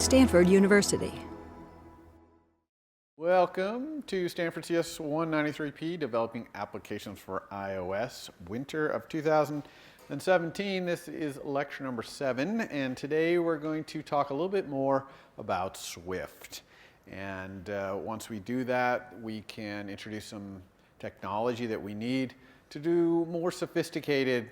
Stanford University. Welcome to Stanford CS 193P, Developing Applications for iOS, winter of 2017. This is lecture number 7, and today we're going to talk a little bit more about Swift. And once we do that, we can introduce some technology that we need to do more sophisticated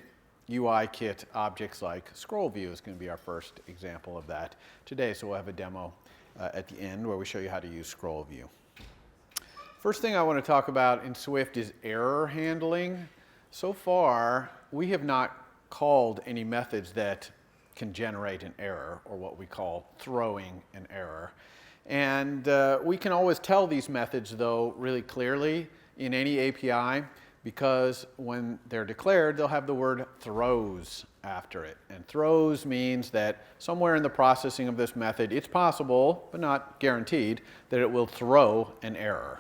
UI kit objects like scroll view is going to be our first example of that today. So we'll have a demo at the end where we show you how to use scroll view. First thing I want to talk about in Swift is error handling. So far, we have not called any methods that can generate an error, or what we call throwing an error. And we can always tell these methods, though, really clearly in any API, because when they're declared, they'll have the word throws after it. And throws means that somewhere in the processing of this method, it's possible, but not guaranteed, that it will throw an error.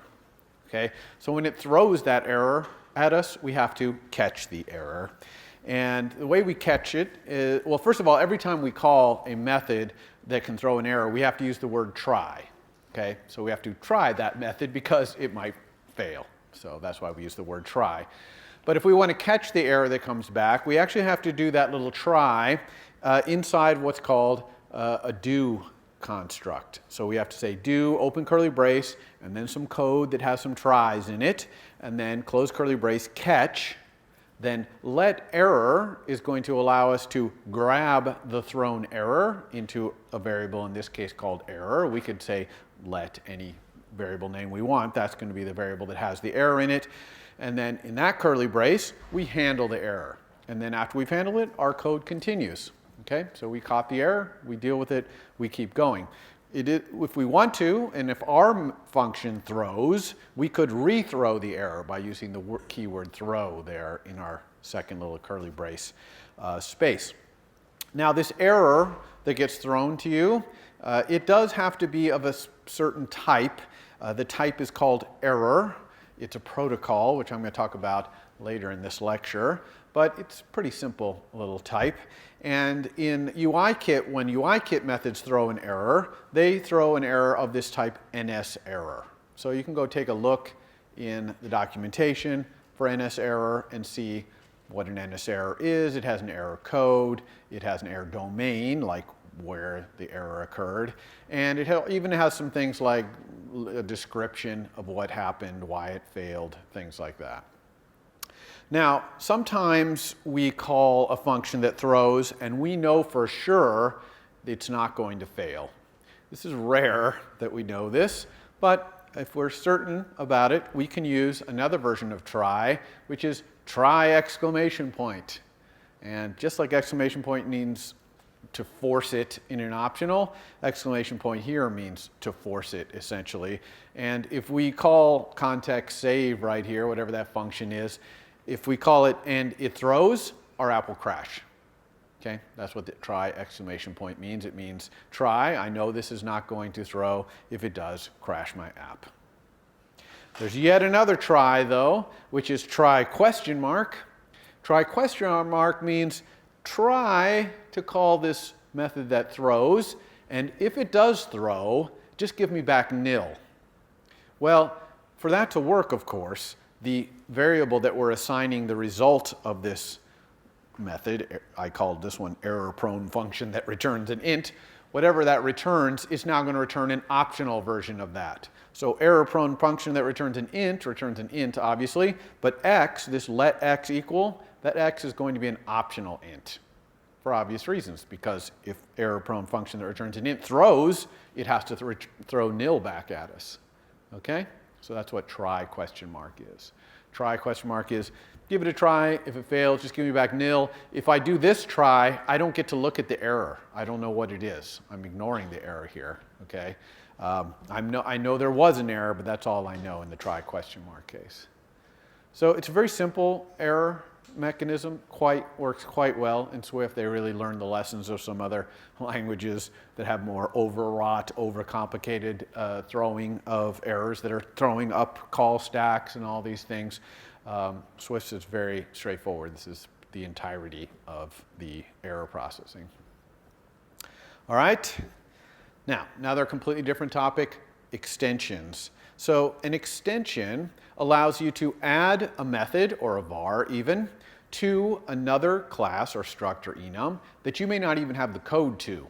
Okay? So when it throws that error at us, we have to catch the error. And the way we catch it is, well, first of all, every time we call a method that can throw an error, we have to use the word try. Okay? So we have to try that method because it might fail. So that's why we use the word try. But if we want to catch the error that comes back, we actually have to do that little try inside what's called a do construct. So we have to say do, open curly brace, and then some code that has some tries in it, and then close curly brace, catch. Then let error is going to allow us to grab the thrown error into a variable, in this case called error. We could say let any variable name we want. That's going to be the variable that has the error in it. And then in that curly brace, we handle the error. And then after we've handled it, our code continues. Okay? So we caught the error, we deal with it, we keep going. If we want to, and if our function throws, we could rethrow the error by using the keyword throw there in our second little curly brace space. Now this error that gets thrown to you, it does have to be of a certain type. The type is called error. It's a protocol, which I'm going to talk about later in this lecture, but it's a pretty simple little type. And in UIKit, when UIKit methods throw an error, they throw an error of this type NS error. So you can go take a look in the documentation for NS error and see what an NS error is. It has an error code, it has an error domain, like where the error occurred, and it even has some things like a description of what happened, why it failed, things like that. Now, sometimes we call a function that throws and we know for sure it's not going to fail. This is rare that we know this, but if we're certain about it, we can use another version of try, which is try exclamation point. And just like exclamation point means to force it in an optional, exclamation point here means to force it essentially. And if we call context save right here, whatever that function is, if we call it and it throws, our app will crash. Okay, that's what the try exclamation point means. It means try, I know this is not going to throw. If it does, crash my app. There's yet another try though, which is try question mark. Try question mark means try to call this method that throws, and if it does throw, just give me back nil. Well, for that to work, of course, the variable that we're assigning the result of this method, I called this one error-prone function that returns an int, whatever that returns is now going to return an optional version of that. So error-prone function that returns an int obviously, but x, this let x equal, that x is going to be an optional int for obvious reasons, because if error-prone function that returns an int throws, it has to throw nil back at us. Okay? So that's what try question mark is. Try question mark is give it a try. If it fails, just give me back nil. If I do this try, I don't get to look at the error. I don't know what it is. I'm ignoring the error here. Okay? I know there was an error, but that's all I know in the try question mark case. So it's a very simple error mechanism, works quite well in Swift. They really learned the lessons of some other languages that have more overwrought, overcomplicated throwing of errors that are throwing up call stacks and all these things. Swift is very straightforward. This is the entirety of the error processing. All right. Now they're a completely different topic, extensions. So an extension allows you to add a method, or a var even, to another class or struct or enum that you may not even have the code to.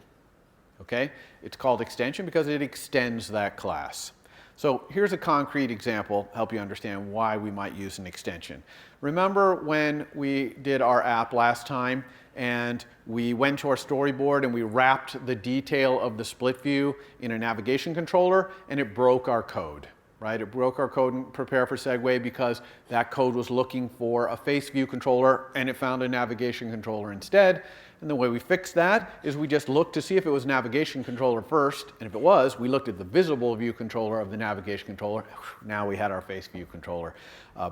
Okay? It's called extension because it extends that class. So here's a concrete example, help you understand why we might use an extension. Remember when we did our app last time and we went to our storyboard and we wrapped the detail of the split view in a navigation controller and it broke our code, right? It broke our code in Prepare for Segway because that code was looking for a face view controller and it found a navigation controller instead. And the way we fixed that is we just looked to see if it was navigation controller first, and if it was, we looked at the visible view controller of the navigation controller. Now we had our face view controller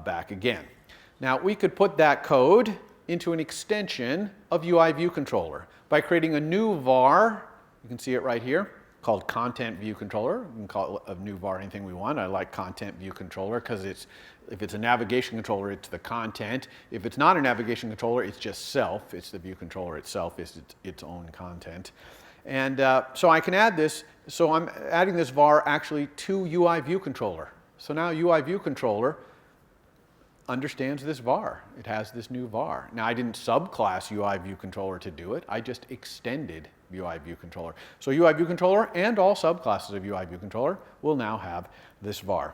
back again. Now we could put that code into an extension of UI view controller by creating a new var. You can see it right here, called content view controller. We can call it a new var anything we want. I like content view controller because if it's a navigation controller, it's the content. If it's not a navigation controller, it's just self. It's the view controller itself, it's its own content. And so I can add this. So I'm adding this var actually to UI view controller. So now UI view controller understands this var. It has this new var. Now I didn't subclass UI view controller to do it. I just extended UI view controller. So UI view controller and all subclasses of UI view controller will now have this var.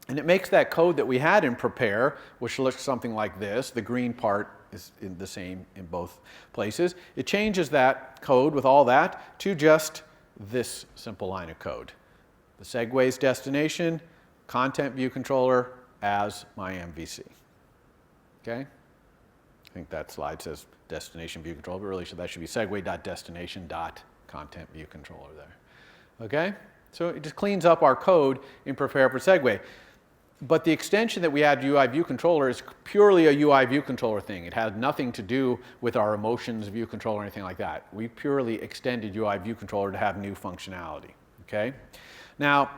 And it makes that code that we had in Prepare, which looks something like this. The green part is the same in both places. It changes that code with all that to just this simple line of code. The Segway's destination, content view controller as my MVC. Okay? I think that slide says destination view controller, but really that should be segway.destination.content view controller there. Okay? So it just cleans up our code in Prepare for Segway. But the extension that we add to UI view controller is purely a UI view controller thing. It has nothing to do with our emotions view controller or anything like that. We purely extended UI view controller to have new functionality. Okay? Now,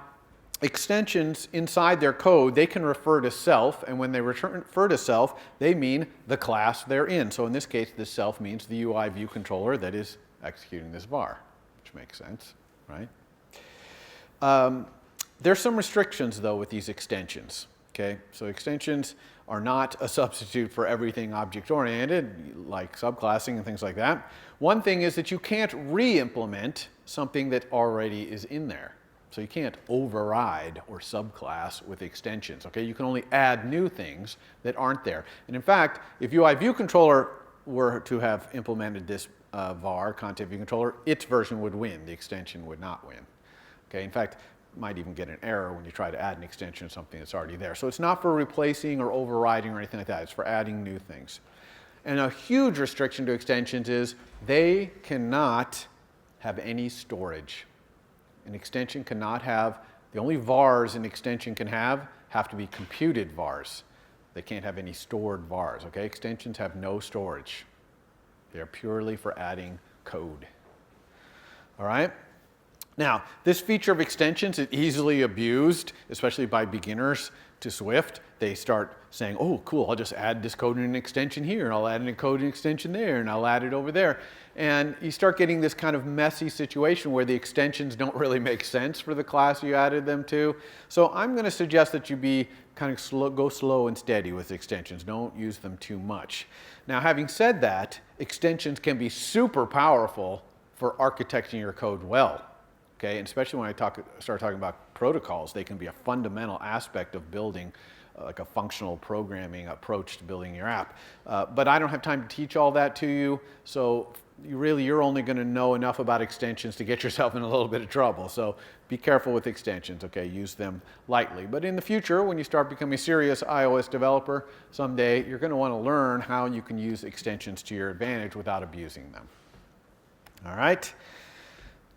extensions inside their code, they can refer to self, and when they refer to self, they mean the class they're in. So in this case, this self means the UI view controller that is executing this var, which makes sense, right? There's some restrictions, though, with these extensions. Okay? So extensions are not a substitute for everything object-oriented, like subclassing and things like that. One thing is that you can't re-implement something that already is in there. So you can't override or subclass with extensions. Okay? You can only add new things that aren't there. And in fact, if UI view controller were to have implemented this var, content view controller, its version would win. The extension would not win. Okay? In fact, might even get an error when you try to add an extension to something that's already there. So it's not for replacing or overriding or anything like that. It's for adding new things. And a huge restriction to extensions is they cannot have any storage. An extension cannot have, the only vars an extension can have to be computed vars. They can't have any stored vars. Okay? Extensions have no storage. They're purely for adding code. All right? Now, this feature of extensions is easily abused, especially by beginners to Swift. They start saying, oh, cool, I'll just add this code in an extension here, and I'll add a code in an extension there, and I'll add it over there. And you start getting this kind of messy situation where the extensions don't really make sense for the class you added them to. So I'm going to suggest that you be kind of go slow and steady with extensions. Don't use them too much. Now, having said that, extensions can be super powerful for architecting your code well. Okay, and especially when I start talking about protocols, they can be a fundamental aspect of building like a functional programming approach to building your app. But I don't have time to teach all that to you, so you're only going to know enough about extensions to get yourself in a little bit of trouble. So be careful with extensions, okay? Use them lightly. But in the future, when you start becoming a serious iOS developer, someday you're going to want to learn how you can use extensions to your advantage without abusing them. All right?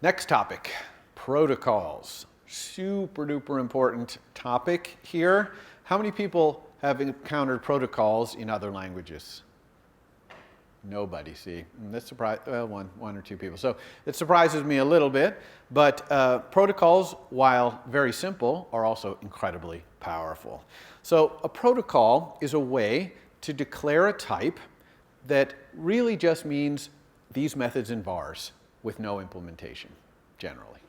Next topic, protocols. Super duper important topic here. How many people have encountered protocols in other languages? Nobody, see. And that well, one or two people. So it surprises me a little bit, but protocols, while very simple, are also incredibly powerful. So a protocol is a way to declare a type that really just means these methods and vars with no implementation, generally.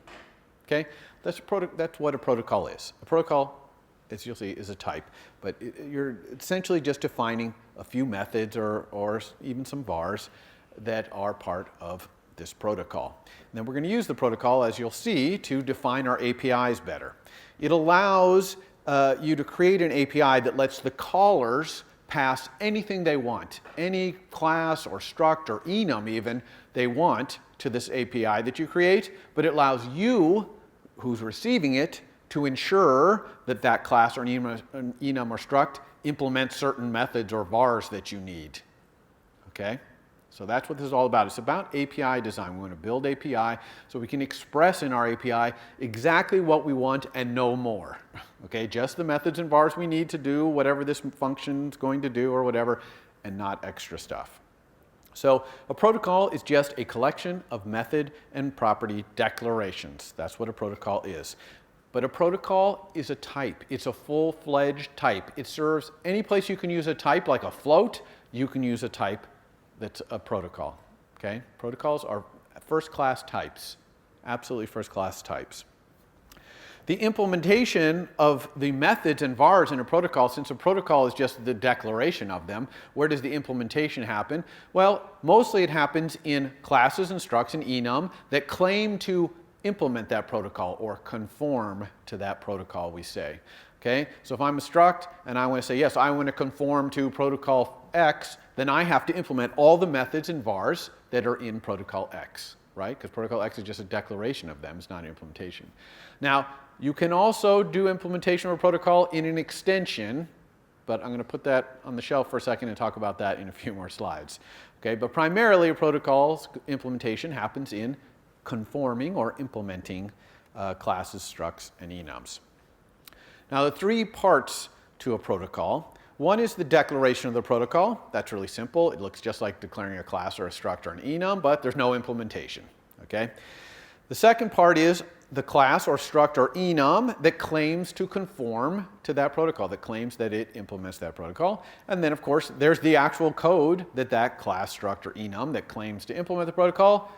Okay? That's what a protocol is. A protocol, as you'll see, is a type, but you're essentially just defining a few methods or even some vars that are part of this protocol. And then we're going to use the protocol, as you'll see, to define our APIs better. It allows you to create an API that lets the callers pass anything they want, any class or struct or enum even they want to this API that you create, but it allows you, who's receiving it, to ensure that that class or enum or struct implements certain methods or vars that you need. Okay? So that's what this is all about. It's about API design. We want to build API so we can express in our API exactly what we want and no more. Okay, just the methods and vars we need to do whatever this function is going to do or whatever, and not extra stuff. So a protocol is just a collection of method and property declarations. That's what a protocol is. But a protocol is a type. It's a full-fledged type. It serves any place you can use a type, like a float, you can use a type that's a protocol. Okay? Protocols are first-class types, absolutely first-class types. The implementation of the methods and vars in a protocol, since a protocol is just the declaration of them, where does the implementation happen? Well, mostly it happens in classes and structs and enum that claim to implement that protocol or conform to that protocol, we say. Okay? So if I'm a struct and I want to say, yes, I want to conform to protocol X, then I have to implement all the methods and vars that are in protocol X, right? Because protocol X is just a declaration of them, it's not an implementation. Now, you can also do implementation of a protocol in an extension, but I'm going to put that on the shelf for a second and talk about that in a few more slides. Okay? But primarily, a protocol's implementation happens in conforming or implementing classes, structs, and enums. Now, the three parts to a protocol. One is the declaration of the protocol. That's really simple. It looks just like declaring a class or a struct or an enum, but there's no implementation. Okay? The second part is the class or struct or enum that claims to conform to that protocol, that claims that it implements that protocol. And then, of course, there's the actual code that that class, struct, or enum that claims to implement the protocol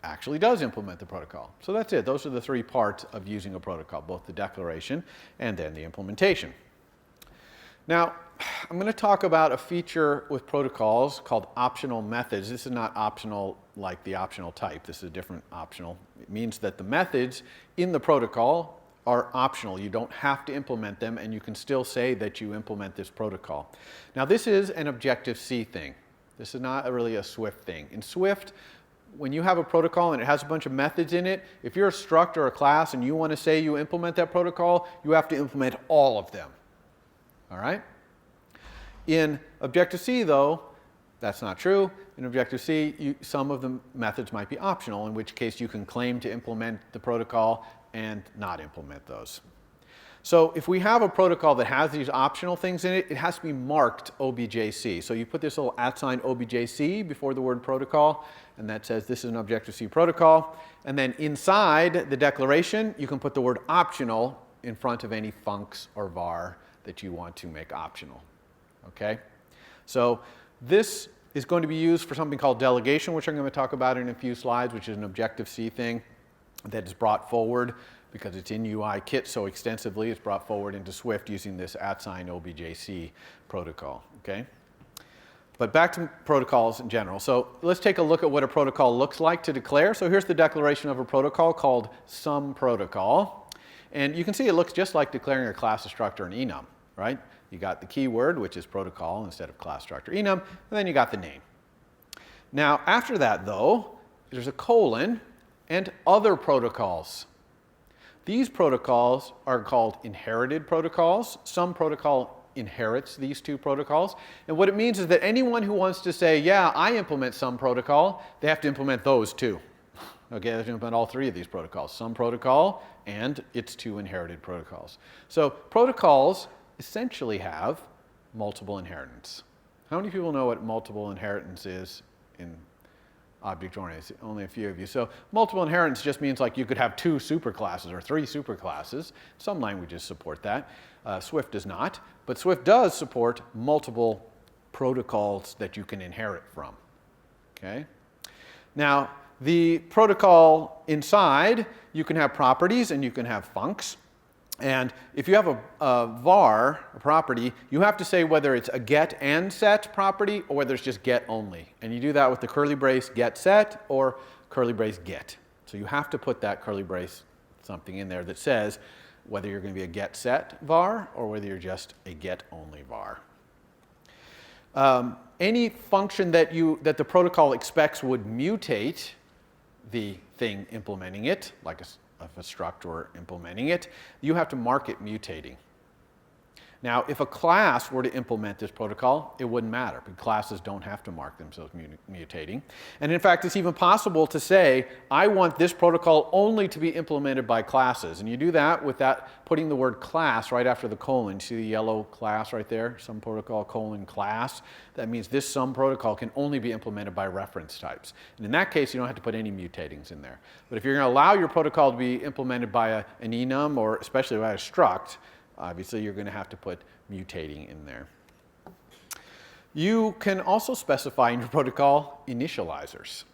actually does implement the protocol. So that's it. Those are the three parts of using a protocol, both the declaration and then the implementation. Now, I'm going to talk about a feature with protocols called optional methods. This is not optional like the optional type. This is a different optional. It means that the methods in the protocol are optional. You don't have to implement them, and you can still say that you implement this protocol. Now, this is an Objective-C thing. This is not really a Swift thing. In Swift, when you have a protocol and it has a bunch of methods in it, if you're a struct or a class and you want to say you implement that protocol, you have to implement all of them. All right? In Objective-C, though, that's not true. In Objective-C, some of the methods might be optional, in which case you can claim to implement the protocol and not implement those. So if we have a protocol that has these optional things in it, it has to be marked OBJ-C. So you put this little @ OBJ-C before the word protocol, and that says this is an Objective-C protocol. And then inside the declaration, you can put the word optional in front of any funcs or var that you want to make optional. Okay? So this is going to be used for something called delegation, which I'm going to talk about in a few slides, which is an Objective-C thing that is brought forward because it's in UI-Kit so extensively. It's brought forward into Swift using this @ OBJ-C protocol. Okay? But back to protocols in general. So let's take a look at what a protocol looks like to declare. So here's the declaration of a protocol called some protocol. And you can see it looks just like declaring a class, a struct, or an enum, right? You got the keyword, which is protocol instead of class, struct, or enum, and then you got the name. Now, after that, though, there's a colon and other protocols. These protocols are called inherited protocols. Some protocol inherits these two protocols. And what it means is that anyone who wants to say, yeah, I implement some protocol, they have to implement those too. Okay, they have to implement all three of these protocols, some protocol and its two inherited protocols. So protocols essentially have multiple inheritance. How many people know what multiple inheritance is in object-oriented? Only a few of you. So multiple inheritance just means like you could have 2 superclasses or 3 superclasses. Some languages support that. Swift does not, but Swift does support multiple protocols that you can inherit from. Okay? Now, the protocol inside you can have properties and you can have funcs. And if you have a var, a property, you have to say whether it's a get and set property or whether it's just get only. And you do that with the curly brace get set or curly brace get. So you have to put that curly brace something in there that says whether you're going to be a get set var or whether you're just a get only var. Any function that the protocol expects would mutate the thing implementing it, like a struct or implementing it, you have to mark it mutating. Now, if a class were to implement this protocol, it wouldn't matter, because classes don't have to mark themselves mutating. And in fact, it's even possible to say, I want this protocol only to be implemented by classes. And you do that with putting the word class right after the colon. You see the yellow class right there? Some protocol colon class. That means this some protocol can only be implemented by reference types. And in that case, you don't have to put any mutatings in there. But if you're going to allow your protocol to be implemented by an enum, or especially by a struct, obviously, you're going to have to put mutating in there. You can also specify in your protocol initializers.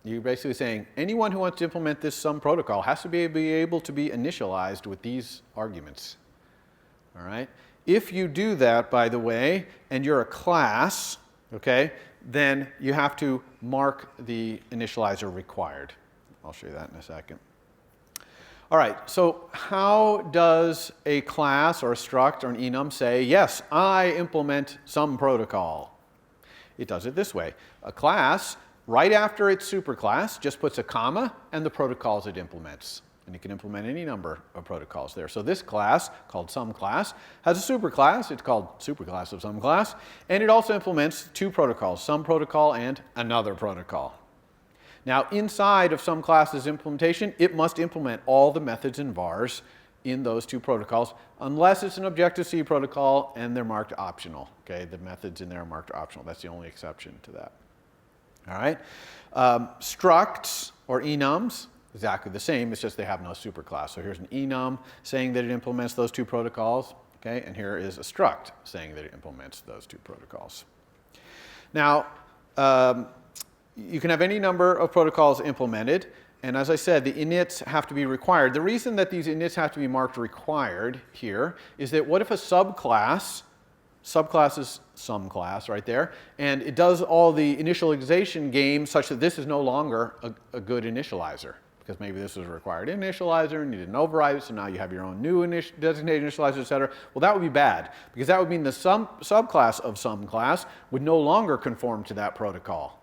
You're basically saying anyone who wants to implement this some protocol has to be able to be initialized with these arguments. All right? If you do that, by the way, and you're a class, okay, then you have to mark the initializer required. I'll show you that in a second. All right, so how does a class or a struct or an enum say, yes, I implement some protocol? It does it this way. A class, right after its superclass, just puts a comma and the protocols it implements. And it can implement any number of protocols there. So this class, called SomeClass, has a superclass. It's called superclass of SomeClass. And it also implements two protocols, some protocol and another protocol. Now, inside of SomeClass's implementation, it must implement all the methods and vars in those two protocols, unless it's an Objective-C protocol and they're marked optional. Okay, the methods in there are marked optional. That's the only exception to that. All right, structs or enums, exactly the same. It's just they have no superclass. So here's an enum saying that it implements those two protocols. Okay, and here is a struct saying that it implements those two protocols. Now, you can have any number of protocols implemented, and as I said, the inits have to be required. The reason that these inits have to be marked required here is that what if a subclass is SomeClass right there, and it does all the initialization game such that this is no longer a good initializer, because maybe this was a required initializer and you didn't override it, so now you have your own new designated initializer, et cetera. Well, that would be bad, because that would mean the subclass of SomeClass would no longer conform to that protocol.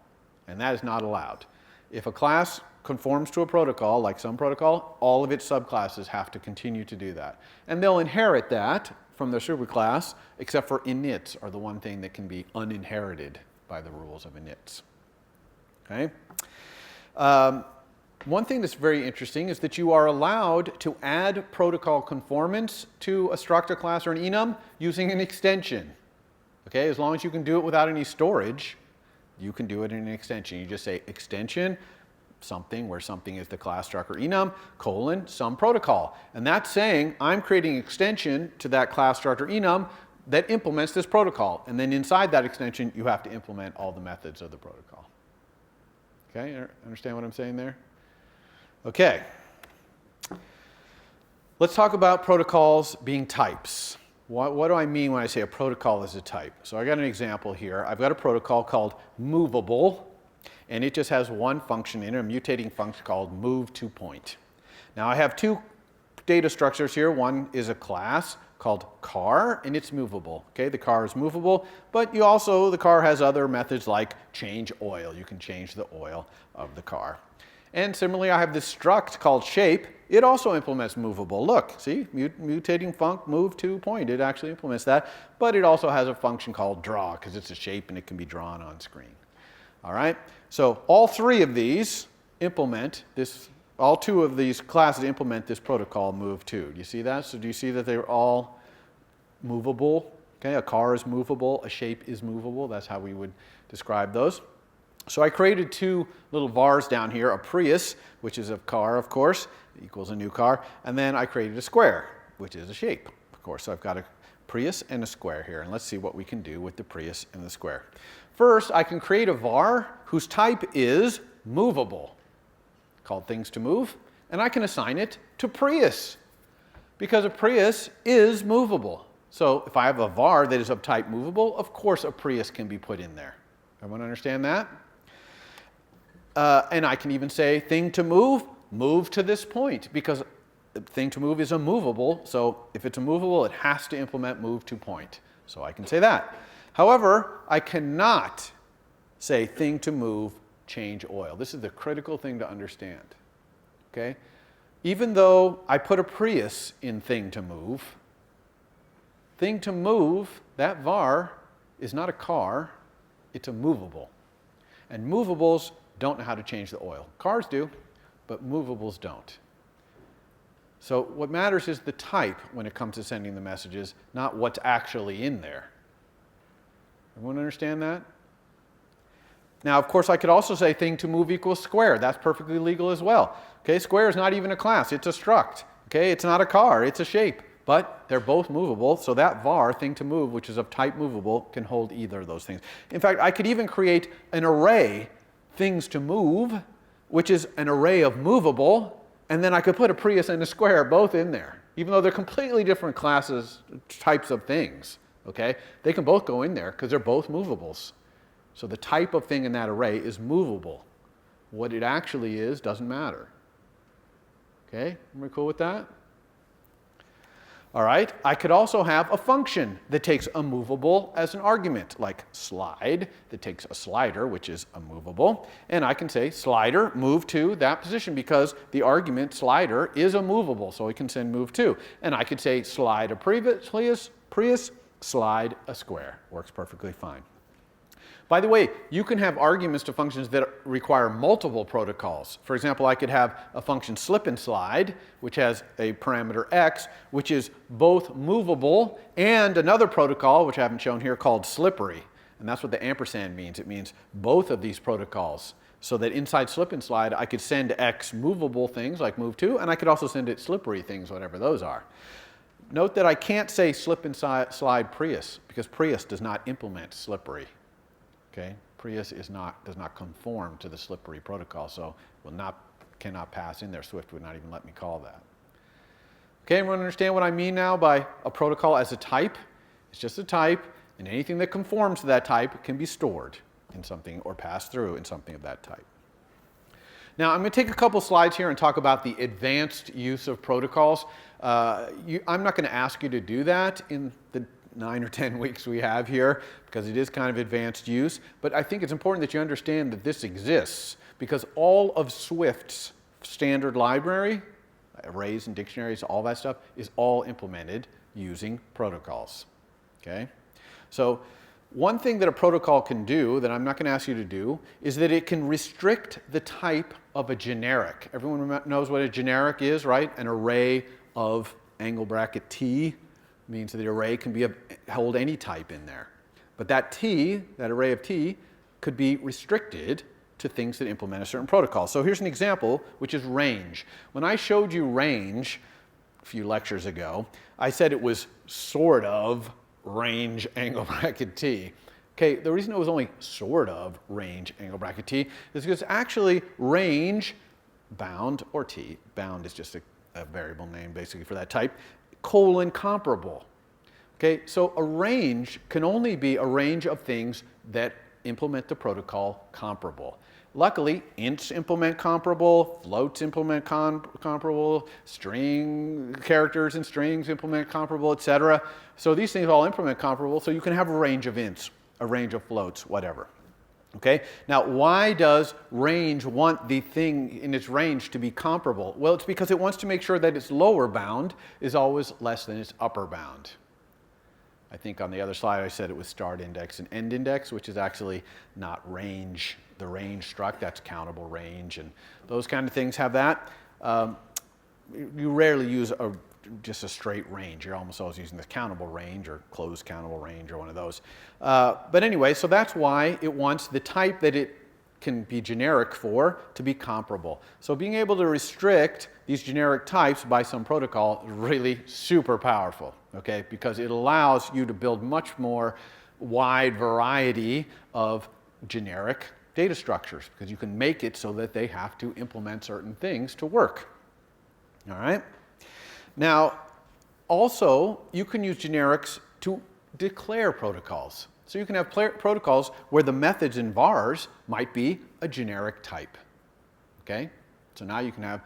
And that is not allowed. If a class conforms to a protocol, like some protocol, all of its subclasses have to continue to do that. And they'll inherit that from their superclass, except for inits are the one thing that can be uninherited by the rules of inits. Okay? One thing that's very interesting is that you are allowed to add protocol conformance to a struct, a class, or an enum using an extension. Okay? As long as you can do it without any storage, you can do it in an extension. You just say extension, something, where something is the class, struct, or enum, colon, some protocol. And that's saying I'm creating an extension to that class, struct, or enum that implements this protocol. And then inside that extension, you have to implement all the methods of the protocol. Okay, understand what I'm saying there? Okay. Let's talk about protocols being types. What do I mean when I say a protocol is a type? So I got an example here. I've got a protocol called movable, and it just has one function in it, a mutating function called move2point. Now I have two data structures here. One is a class called car, and it's movable. Okay, the car is movable, but the car has other methods like change oil. You can change the oil of the car. And similarly, I have this struct called shape. It also implements movable. Look, see, mutating func move2point. It actually implements that. But it also has a function called draw, because it's a shape and it can be drawn on screen. All right? So all three of these implement this, all two of these classes implement this protocol move2. Do you see that? So do you see that they're all movable? Okay, a car is movable, a shape is movable. That's how we would describe those. So I created two little vars down here, a Prius, which is a car, of course, equals a new car, and then I created a square, which is a shape, of course. So I've got a Prius and a square here, and let's see what we can do with the Prius and the square. First, I can create a var whose type is movable, called things to move, and I can assign it to Prius, because a Prius is movable. So if I have a var that is of type movable, of course a Prius can be put in there. Everyone understand that? And I can even say thing to move, move to this point, because thing to move is a movable. So if it's a movable, it has to implement move to point. So I can say that. However, I cannot say thing to move, change oil. This is the critical thing to understand. Okay? Even though I put a Prius in thing to move, that var is not a car, it's a movable. And movables don't know how to change the oil. Cars do, but movables don't. So what matters is the type when it comes to sending the messages, not what's actually in there. Everyone understand that? Now, of course, I could also say thing to move equals square. That's perfectly legal as well. Okay, square is not even a class, it's a struct. Okay, it's not a car, it's a shape. But they're both movable, so that var, thing to move, which is of type movable, can hold either of those things. In fact, I could even create an array, things to move, which is an array of movable, and then I could put a Prius and a square both in there. Even though they're completely different classes, types of things, okay? They can both go in there because they're both movables. So the type of thing in that array is movable. What it actually is doesn't matter. Okay, everybody cool with that? All right, I could also have a function that takes a movable as an argument, like slide, that takes a slider, which is a movable, and I can say slider, move to that position, because the argument slider is a movable, so we can send move to. And I could say slide a Prius, slide a square. Works perfectly fine. By the way, you can have arguments to functions that require multiple protocols. For example, I could have a function slip and slide, which has a parameter x, which is both movable, and another protocol, which I haven't shown here, called slippery. And that's what the ampersand means. It means both of these protocols. So that inside slip and slide, I could send x movable things like move to, and I could also send it slippery things, whatever those are. Note that I can't say slip and slide Prius, because Prius does not implement slippery. Okay, Prius does not conform to the slippery protocol, so cannot pass in there. Swift would not even let me call that. Okay, everyone understand what I mean now by a protocol as a type? It's just a type, and anything that conforms to that type can be stored in something or passed through in something of that type. Now, I'm going to take a couple slides here and talk about the advanced use of protocols. I'm not going to ask you to do that in the 9 or 10 weeks we have here, because it is kind of advanced use, but I think it's important that you understand that this exists, because all of Swift's standard library, arrays and dictionaries, all that stuff, is all implemented using protocols. Okay? So one thing that a protocol can do, that I'm not going to ask you to do, is that it can restrict the type of a generic. Everyone knows what a generic is, right? An array of angle bracket T means that the array can hold any type in there. But that T, that array of T, could be restricted to things that implement a certain protocol. So here's an example, which is range. When I showed you range a few lectures ago, I said it was sort of range angle bracket T. Okay, the reason it was only sort of range angle bracket T is because actually range bound, or T, bound is just a variable name basically for that type, colon comparable. Okay, so a range can only be a range of things that implement the protocol comparable. Luckily, ints implement comparable, floats implement comparable, string characters and strings implement comparable, etc. So these things all implement comparable, so you can have a range of ints, a range of floats, whatever. Okay, now why does range want the thing in its range to be comparable? Well, it's because it wants to make sure that its lower bound is always less than its upper bound. I think on the other slide I said it was start index and end index, which is actually not range, the range struct, that's countable range, and those kind of things have that. You rarely use just a straight range. You're almost always using the countable range or closed countable range or one of those. But anyway, so that's why it wants the type that it can be generic for to be comparable. So being able to restrict these generic types by some protocol is really super powerful, okay? Because it allows you to build much more wide variety of generic data structures, because you can make it so that they have to implement certain things to work. All right. Now, also, you can use generics to declare protocols. So you can have protocols where the methods in vars might be a generic type. Okay? So now you can have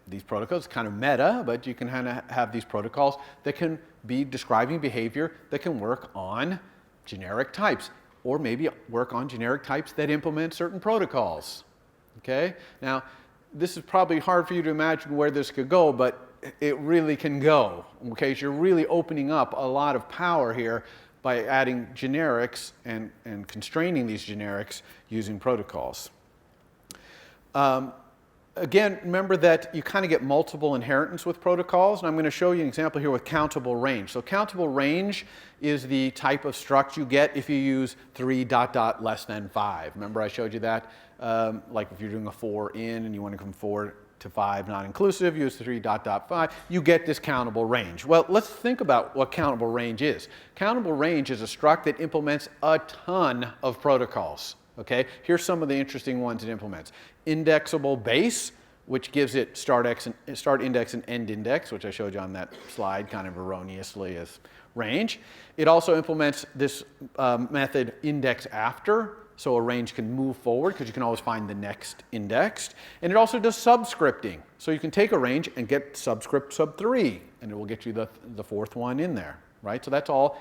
these protocols, kind of meta, but you can kind of have these protocols that can be describing behavior that can work on generic types, or maybe work on generic types that implement certain protocols. Okay? Now, this is probably hard for you to imagine where this could go, but it really can go. Okay? So you're really opening up a lot of power here by adding generics and constraining these generics using protocols. Again, remember that you kind of get multiple inheritance with protocols, and I'm going to show you an example here with countable range. So countable range is the type of struct you get if you use 3 ... less than 5. Remember I showed you that? Like if you're doing a for in and you want to come 4 to 5 not inclusive, use 3 ... 5, you get this countable range. Well, let's think about what countable range is. Countable range is a struct that implements a ton of protocols. Okay, here's some of the interesting ones it implements. Indexable base, which gives it start index and end index, which I showed you on that slide kind of erroneously as range. It also implements this method index after, so a range can move forward because you can always find the next indexed. And it also does subscripting, so you can take a range and get subscript sub 3, and it will get you the fourth one in there. Right? So that's all,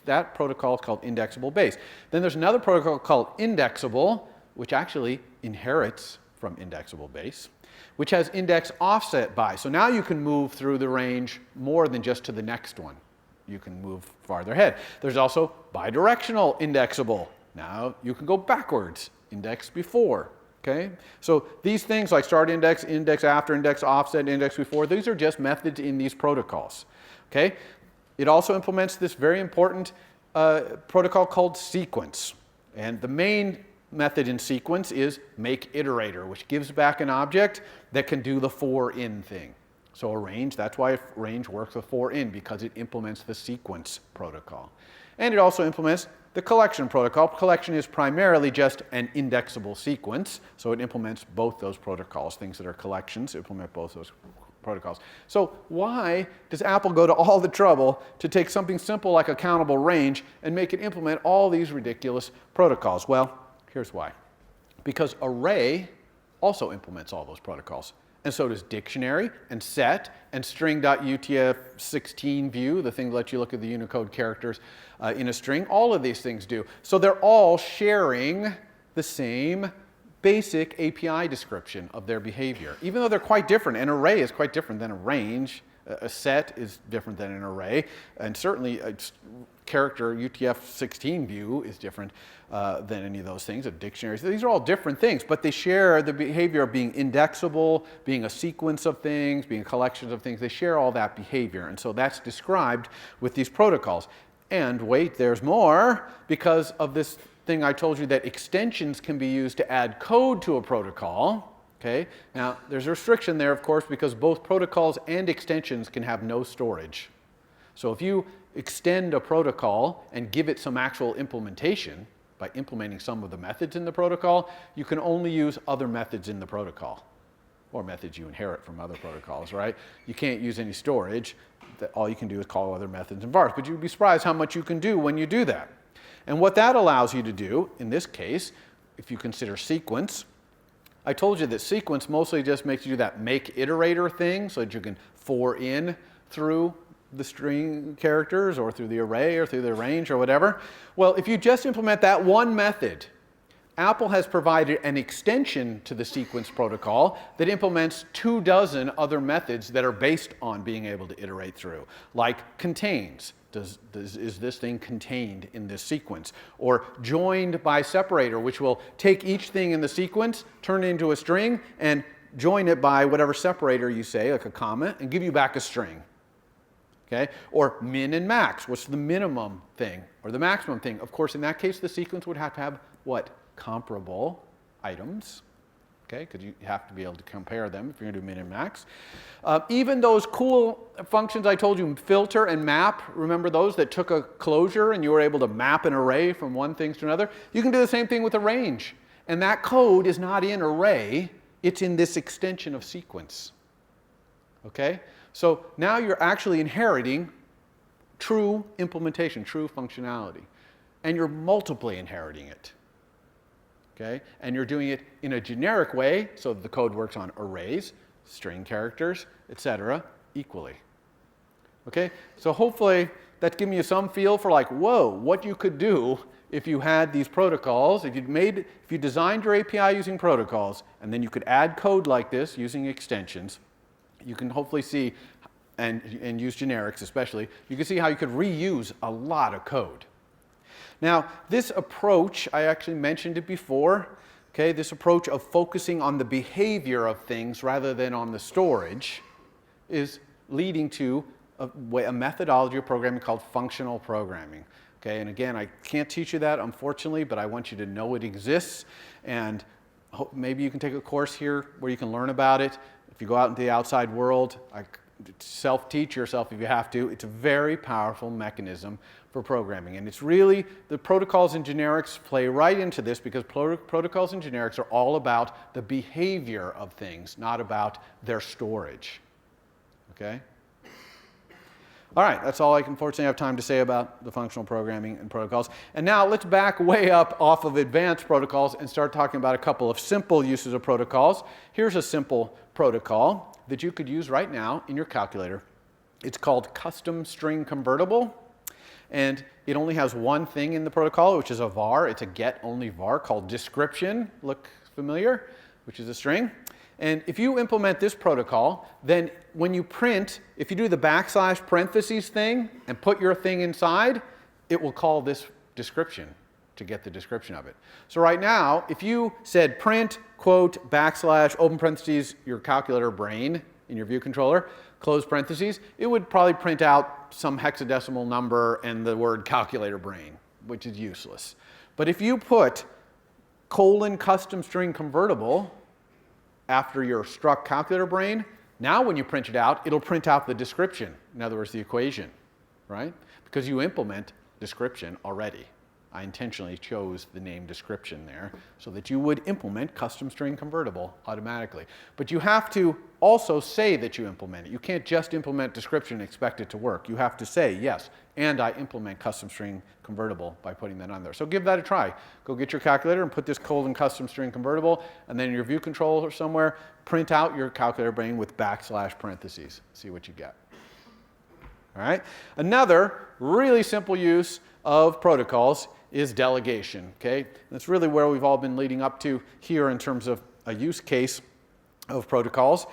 that protocol is called indexable base. Then there's another protocol called indexable, which actually inherits from indexable base, which has index offset by. So now you can move through the range more than just to the next one. You can move farther ahead. There's also bidirectional indexable. Now you can go backwards, index before. Okay? So these things like start index, index after, index offset, index before, these are just methods in these protocols. Okay? It also implements this very important protocol called sequence. And the main method in sequence is make iterator, which gives back an object that can do the for in thing. So a range, that's why a range works with for in, because it implements the sequence protocol. And it also implements the collection protocol. Collection is primarily just an indexable sequence, so it implements both those protocols. Things that are collections implement both those protocols. So why does Apple go to all the trouble to take something simple like a countable range and make it implement all these ridiculous protocols? Well, here's why. Because array also implements all those protocols. And so does dictionary and set and string.utf-16 view, the thing that lets you look at the Unicode characters in a string. All of these things do. So they're all sharing the same basic API description of their behavior, even though they're quite different. An array is quite different than a range. A set is different than an array. And certainly a character UTF-16 view is different than any of those things. A dictionary. So these are all different things, but they share the behavior of being indexable, being a sequence of things, being collections of things. They share all that behavior. And so that's described with these protocols. And wait, there's more, because of this thing I told you that extensions can be used to add code to a protocol. Okay? Now, there's a restriction there, of course, because both protocols and extensions can have no storage. So if you extend a protocol and give it some actual implementation by implementing some of the methods in the protocol, you can only use other methods in the protocol, or methods you inherit from other protocols, right? You can't use any storage. All you can do is call other methods and vars. But you'd be surprised how much you can do when you do that. And what that allows you to do, in this case, if you consider sequence, I told you that sequence mostly just makes you do that make iterator thing so that you can for in through the string characters or through the array or through the range or whatever. Well, if you just implement that one method, Apple has provided an extension to the sequence protocol that implements 24 other methods that are based on being able to iterate through, like contains. Is this thing contained in this sequence? Or joined by separator, which will take each thing in the sequence, turn it into a string, and join it by whatever separator you say, like a comma, and give you back a string. Okay? Or min and max. What's the minimum thing? Or the maximum thing? Of course, in that case, the sequence would have to have what? Comparable items. Okay, because you have to be able to compare them if you're going to do min and max. Even those cool functions I told you, filter and map, remember those that took a closure and you were able to map an array from one thing to another? You can do the same thing with a range. And that code is not in array, it's in this extension of sequence. Okay? So now you're actually inheriting true implementation, true functionality. And you're multiply inheriting it. Okay? And you're doing it in a generic way, so that the code works on arrays, string characters, etc., equally. Okay? So hopefully that's giving you some feel for like, whoa, what you could do if you had these protocols, if you designed your API using protocols, and then you could add code like this using extensions, you can hopefully see, and use generics especially, you can see how you could reuse a lot of code. Now, this approach, I actually mentioned it before, okay, this approach of focusing on the behavior of things rather than on the storage is leading to a methodology of programming called functional programming. Okay, and again, I can't teach you that, unfortunately, but I want you to know it exists, and maybe you can take a course here where you can learn about it. If you go out into the outside world, self-teach yourself if you have to. It's a very powerful mechanism for programming, and it's really, the protocols and generics play right into this because protocols and generics are all about the behavior of things, not about their storage. Okay? All right, that's all I can fortunately have time to say about the functional programming and protocols. And now let's back way up off of advanced protocols and start talking about a couple of simple uses of protocols. Here's a simple protocol that you could use right now in your calculator. It's called custom string convertible, and it only has one thing in the protocol, which is a var. It's a get-only var called description. Look familiar? Which is a string. And if you implement this protocol, then when you print, if you do the backslash parentheses thing and put your thing inside, it will call this description to get the description of it. So right now, if you said print, quote, backslash, open parentheses, your calculator brain in your view controller, close parentheses, it would probably print out some hexadecimal number and the word calculator brain, which is useless. But if you put colon custom string convertible after your struct calculator brain, now when you print it out, it'll print out the description. In other words, the equation, right? Because you implement description already. I intentionally chose the name description there so that you would implement custom string convertible automatically. But you have to also say that you implement it. You can't just implement description and expect it to work. You have to say, yes, and I implement custom string convertible by putting that on there. So give that a try. Go get your calculator and put this colon custom string convertible, and then in your view controller somewhere, print out your calculator brain with backslash parentheses. See what you get. All right? Another really simple use of protocols is delegation, okay? That's really where we've all been leading up to here in terms of a use case of protocols.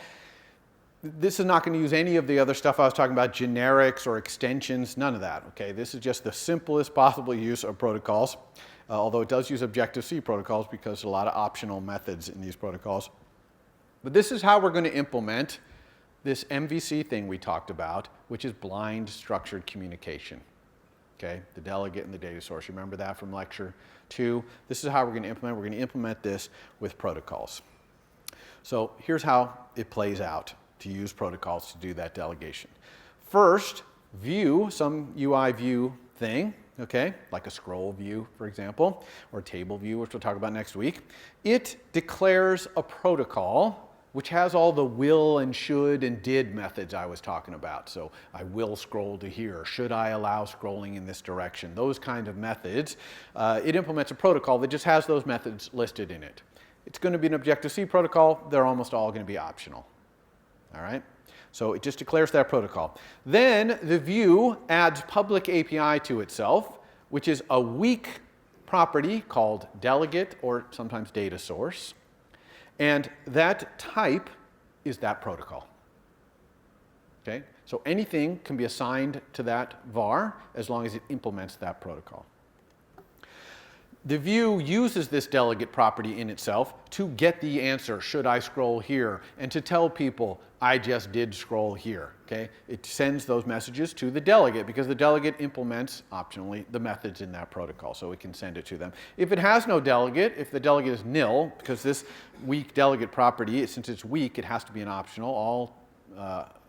This is not going to use any of the other stuff I was talking about, generics or extensions, none of that, okay? This is just the simplest possible use of protocols, although it does use Objective-C protocols because there's a lot of optional methods in these protocols. But this is how we're going to implement this MVC thing we talked about, which is blind structured communication. Okay, the delegate and the data source. You remember that from lecture 2? This is how we're going to implement. We're going to implement this with protocols. So here's how it plays out to use protocols to do that delegation. First, view, some UI view thing, okay, like a scroll view, for example, or table view, which we'll talk about next week. It declares a protocol which has all the will and should and did methods I was talking about. So I will scroll to here. Should I allow scrolling in this direction? Those kind of methods. It implements a protocol that just has those methods listed in it. It's going to be an Objective-C protocol. They're almost all going to be optional. All right? So it just declares that protocol. Then the view adds public API to itself, which is a weak property called delegate or sometimes data source. And that type is that protocol. Okay? So anything can be assigned to that var as long as it implements that protocol. The view uses this delegate property in itself to get the answer, should I scroll here, and to tell people, I just did scroll here. Okay? It sends those messages to the delegate because the delegate implements, optionally, the methods in that protocol, so it can send it to them. If it has no delegate, if the delegate is nil, because this weak delegate property, since it's weak, it has to be an optional.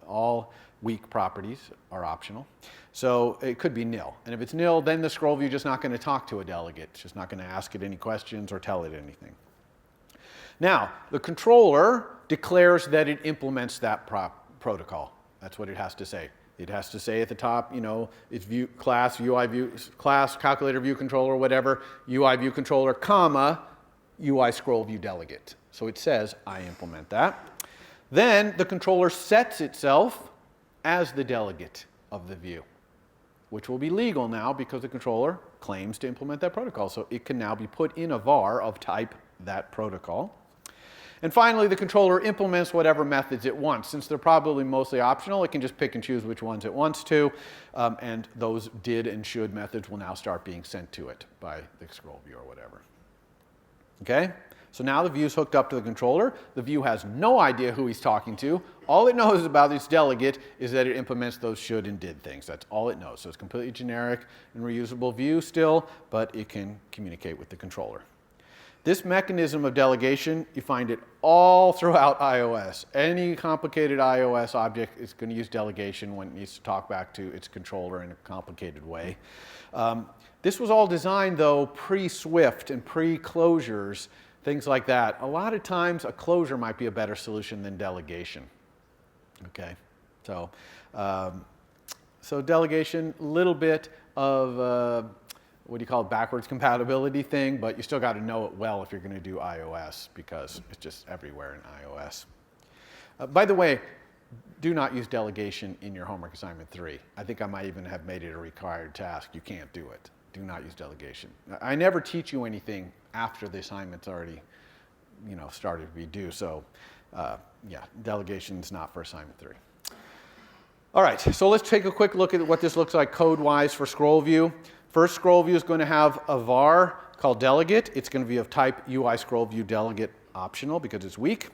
All weak properties are optional. So it could be nil. And if it's nil, then the scroll view is just not going to talk to a delegate. It's just not going to ask it any questions or tell it anything. Now, the controller declares that it implements that protocol. That's what it has to say. It has to say at the top, you know, it's view class, UI view, class, calculator view controller, whatever, UI view controller, comma, UI scroll view delegate. So it says, I implement that. Then the controller sets itself as the delegate of the view, which will be legal now because the controller claims to implement that protocol. So it can now be put in a var of type that protocol. And finally, the controller implements whatever methods it wants. Since they're probably mostly optional, it can just pick and choose which ones it wants to. And those did and should methods will now start being sent to it by the scroll view or whatever. Okay? So now the view is hooked up to the controller. The view has no idea who he's talking to. All it knows about its delegate is that it implements those should and did things. That's all it knows. So it's completely generic and reusable view still, but it can communicate with the controller. This mechanism of delegation, you find it all throughout iOS. Any complicated iOS object is going to use delegation when it needs to talk back to its controller in a complicated way. This was all designed, though, pre-Swift and pre-closures, things like that. A lot of times, a closure might be a better solution than delegation. Okay, so delegation, a little bit of what do you call it, backwards compatibility thing, but you still got to know it well if you're going to do iOS because it's just everywhere in iOS. By the way, do not use delegation in your homework assignment 3. I think I might even have made it a required task. You can't do it. Do not use delegation. I never teach you anything after the assignment's already, you know, started to be due. So, yeah, delegation is not for assignment 3. All right, so let's take a quick look at what this looks like code-wise for scroll view. First scroll view is going to have a var called delegate. It's going to be of type UI scroll view delegate optional because it's weak.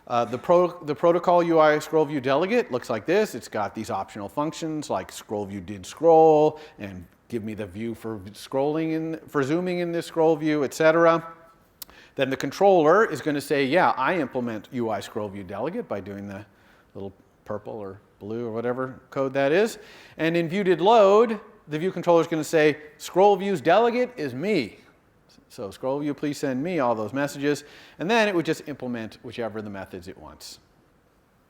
The protocol UI scroll view delegate looks like this. It's got these optional functions like scroll view did scroll and give me the view for scrolling for zooming in this scroll view, etc. Then the controller is going to say, yeah, I implement UI scroll view delegate by doing the little purple or blue or whatever code that is. And in view did load, the view controller is going to say, scroll view's delegate is me. So scroll view, please send me all those messages. And then it would just implement whichever of the methods it wants.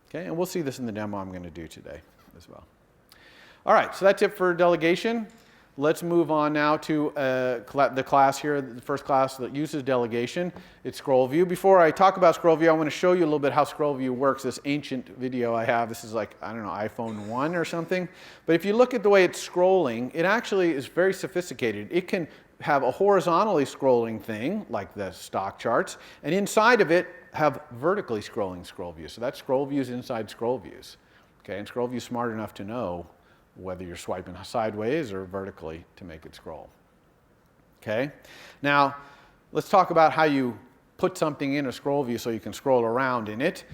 Okay, and we'll see this in the demo I'm going to do today as well. All right, so that's it for delegation. Let's move on now to the class here, the first class that uses delegation. It's scroll view. Before I talk about scroll view, I want to show you a little bit how scroll view works. This ancient video I have, this is like, I don't know, iPhone 1 or something. But if you look at the way it's scrolling, it actually is very sophisticated. It can have a horizontally scrolling thing, like the stock charts, and inside of it have vertically scrolling scroll views. So that's scroll views inside scroll views. Okay, and scroll view is smart enough to know whether you're swiping sideways or vertically to make it scroll. Okay? Now, let's talk about how you put something in a scroll view so you can scroll around in it.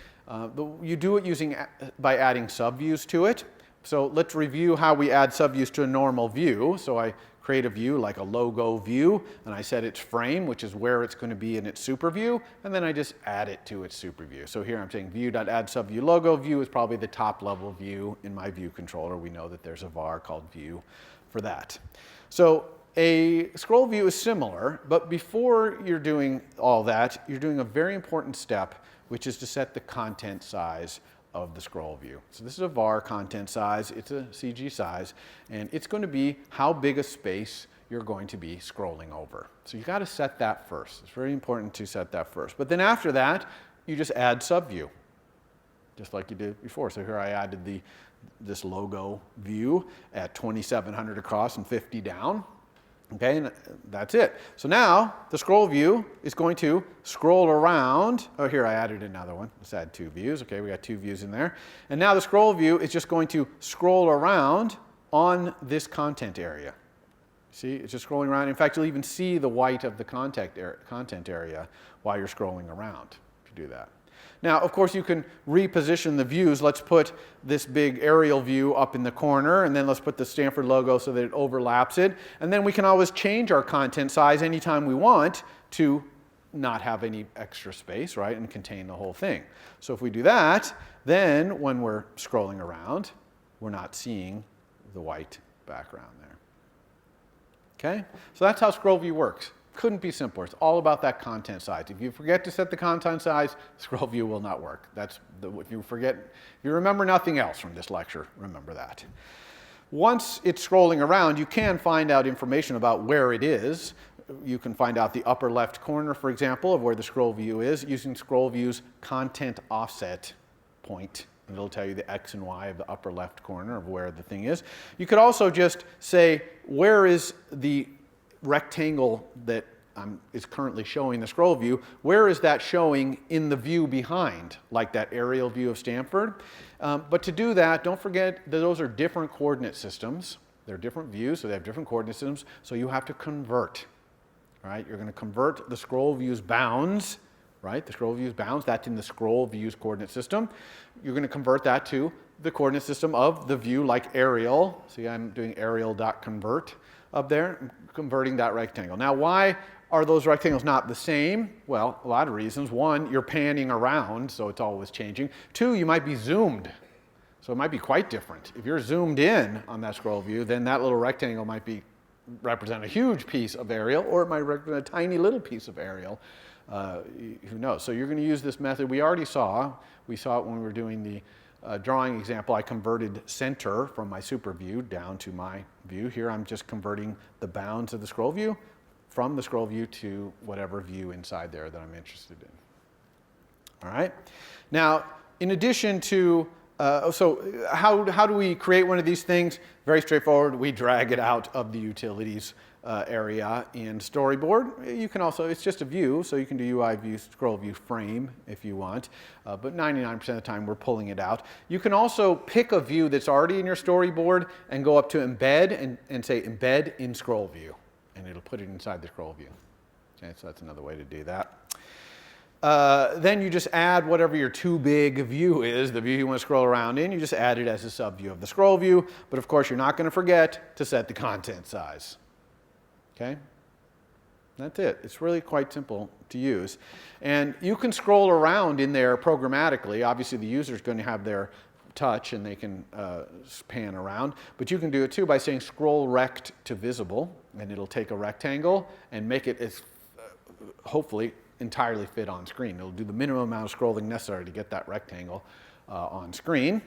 You do it by adding subviews to it. So let's review how we add subviews to a normal view. So I create a view like a logo view, and I set its frame, which is where it's going to be in its super view, and then I just add it to its super view. So here I'm saying view.add subview logo. View is probably the top level view in my view controller. We know that there's a var called view for that. So a scroll view is similar, but before you're doing all that, you're doing a very important step, which is to set the content size of the scroll view. So this is a var content size, it's a CG size, and it's going to be how big a space you're going to be scrolling over. So you got to set that first. It's very important to set that first. But then after that, you just add subview, just like you did before. So here I added this logo view at 2,700 across and 50 down. Okay, and that's it. So now the scroll view is going to scroll around. Oh, here I added another one. Let's add 2 views. Okay, we got 2 views in there. And now the scroll view is just going to scroll around on this content area. See, it's just scrolling around. In fact, you'll even see the white of the content area while you're scrolling around if you do that. Now, of course, you can reposition the views. Let's put this big aerial view up in the corner, and then let's put the Stanford logo so that it overlaps it. And then we can always change our content size anytime we want to not have any extra space, right, and contain the whole thing. So if we do that, then when we're scrolling around, we're not seeing the white background there. Okay? So that's how scroll view works. couldn't be simpler. It's all about that content size. If you forget to set the content size, scroll view will not work. If you remember nothing else from this lecture, remember that. Once it's scrolling around, you can find out information about where it is. You can find out the upper left corner, for example, of where the scroll view is using scroll view's content offset point. And it'll tell you the X and Y of the upper left corner of where the thing is. You could also just say, where is the rectangle that is currently showing the scroll view? Where is that showing in the view behind, like that aerial view of Stanford? But to do that, don't forget that those are different coordinate systems. They're different views, so they have different coordinate systems. So you have to convert. Right? You're going to convert the scroll view's bounds, right? The scroll view's bounds, that's in the scroll view's coordinate system. You're going to convert that to the coordinate system of the view, like aerial. See, I'm doing aerial.convert up there, I'm converting that rectangle. Now, why are those rectangles not the same? Well, a lot of reasons. One, you're panning around, so it's always changing. Two, you might be zoomed. So it might be quite different. If you're zoomed in on that scroll view, then that little rectangle might represent a huge piece of aerial, or it might represent a tiny little piece of aerial. Who knows? So you're going to use this method. We saw it when we were doing the drawing example. I converted center from my super view down to my view. Here I'm just converting the bounds of the scroll view from the scroll view to whatever view inside there that I'm interested in. All right. Now, in addition to so how do we create one of these things? Very straightforward. We drag it out of the utilities area in Storyboard. You can also, it's just a view, so you can do UI view, scroll view frame if you want, but 99% of the time we're pulling it out. You can also pick a view that's already in your Storyboard and go up to embed and say embed in scroll view, and it'll put it inside the scroll view. Okay, so that's another way to do that. Then you just add whatever your too big view is, the view you want to scroll around in, you just add it as a subview of the scroll view, but of course you're not going to forget to set the content size. Okay? That's it. It's really quite simple to use. And you can scroll around in there programmatically. Obviously the user is going to have their touch and they can pan around, but you can do it too by saying scroll rect to visible, and it'll take a rectangle and make it as hopefully entirely fit on screen. It'll do the minimum amount of scrolling necessary to get that rectangle on screen.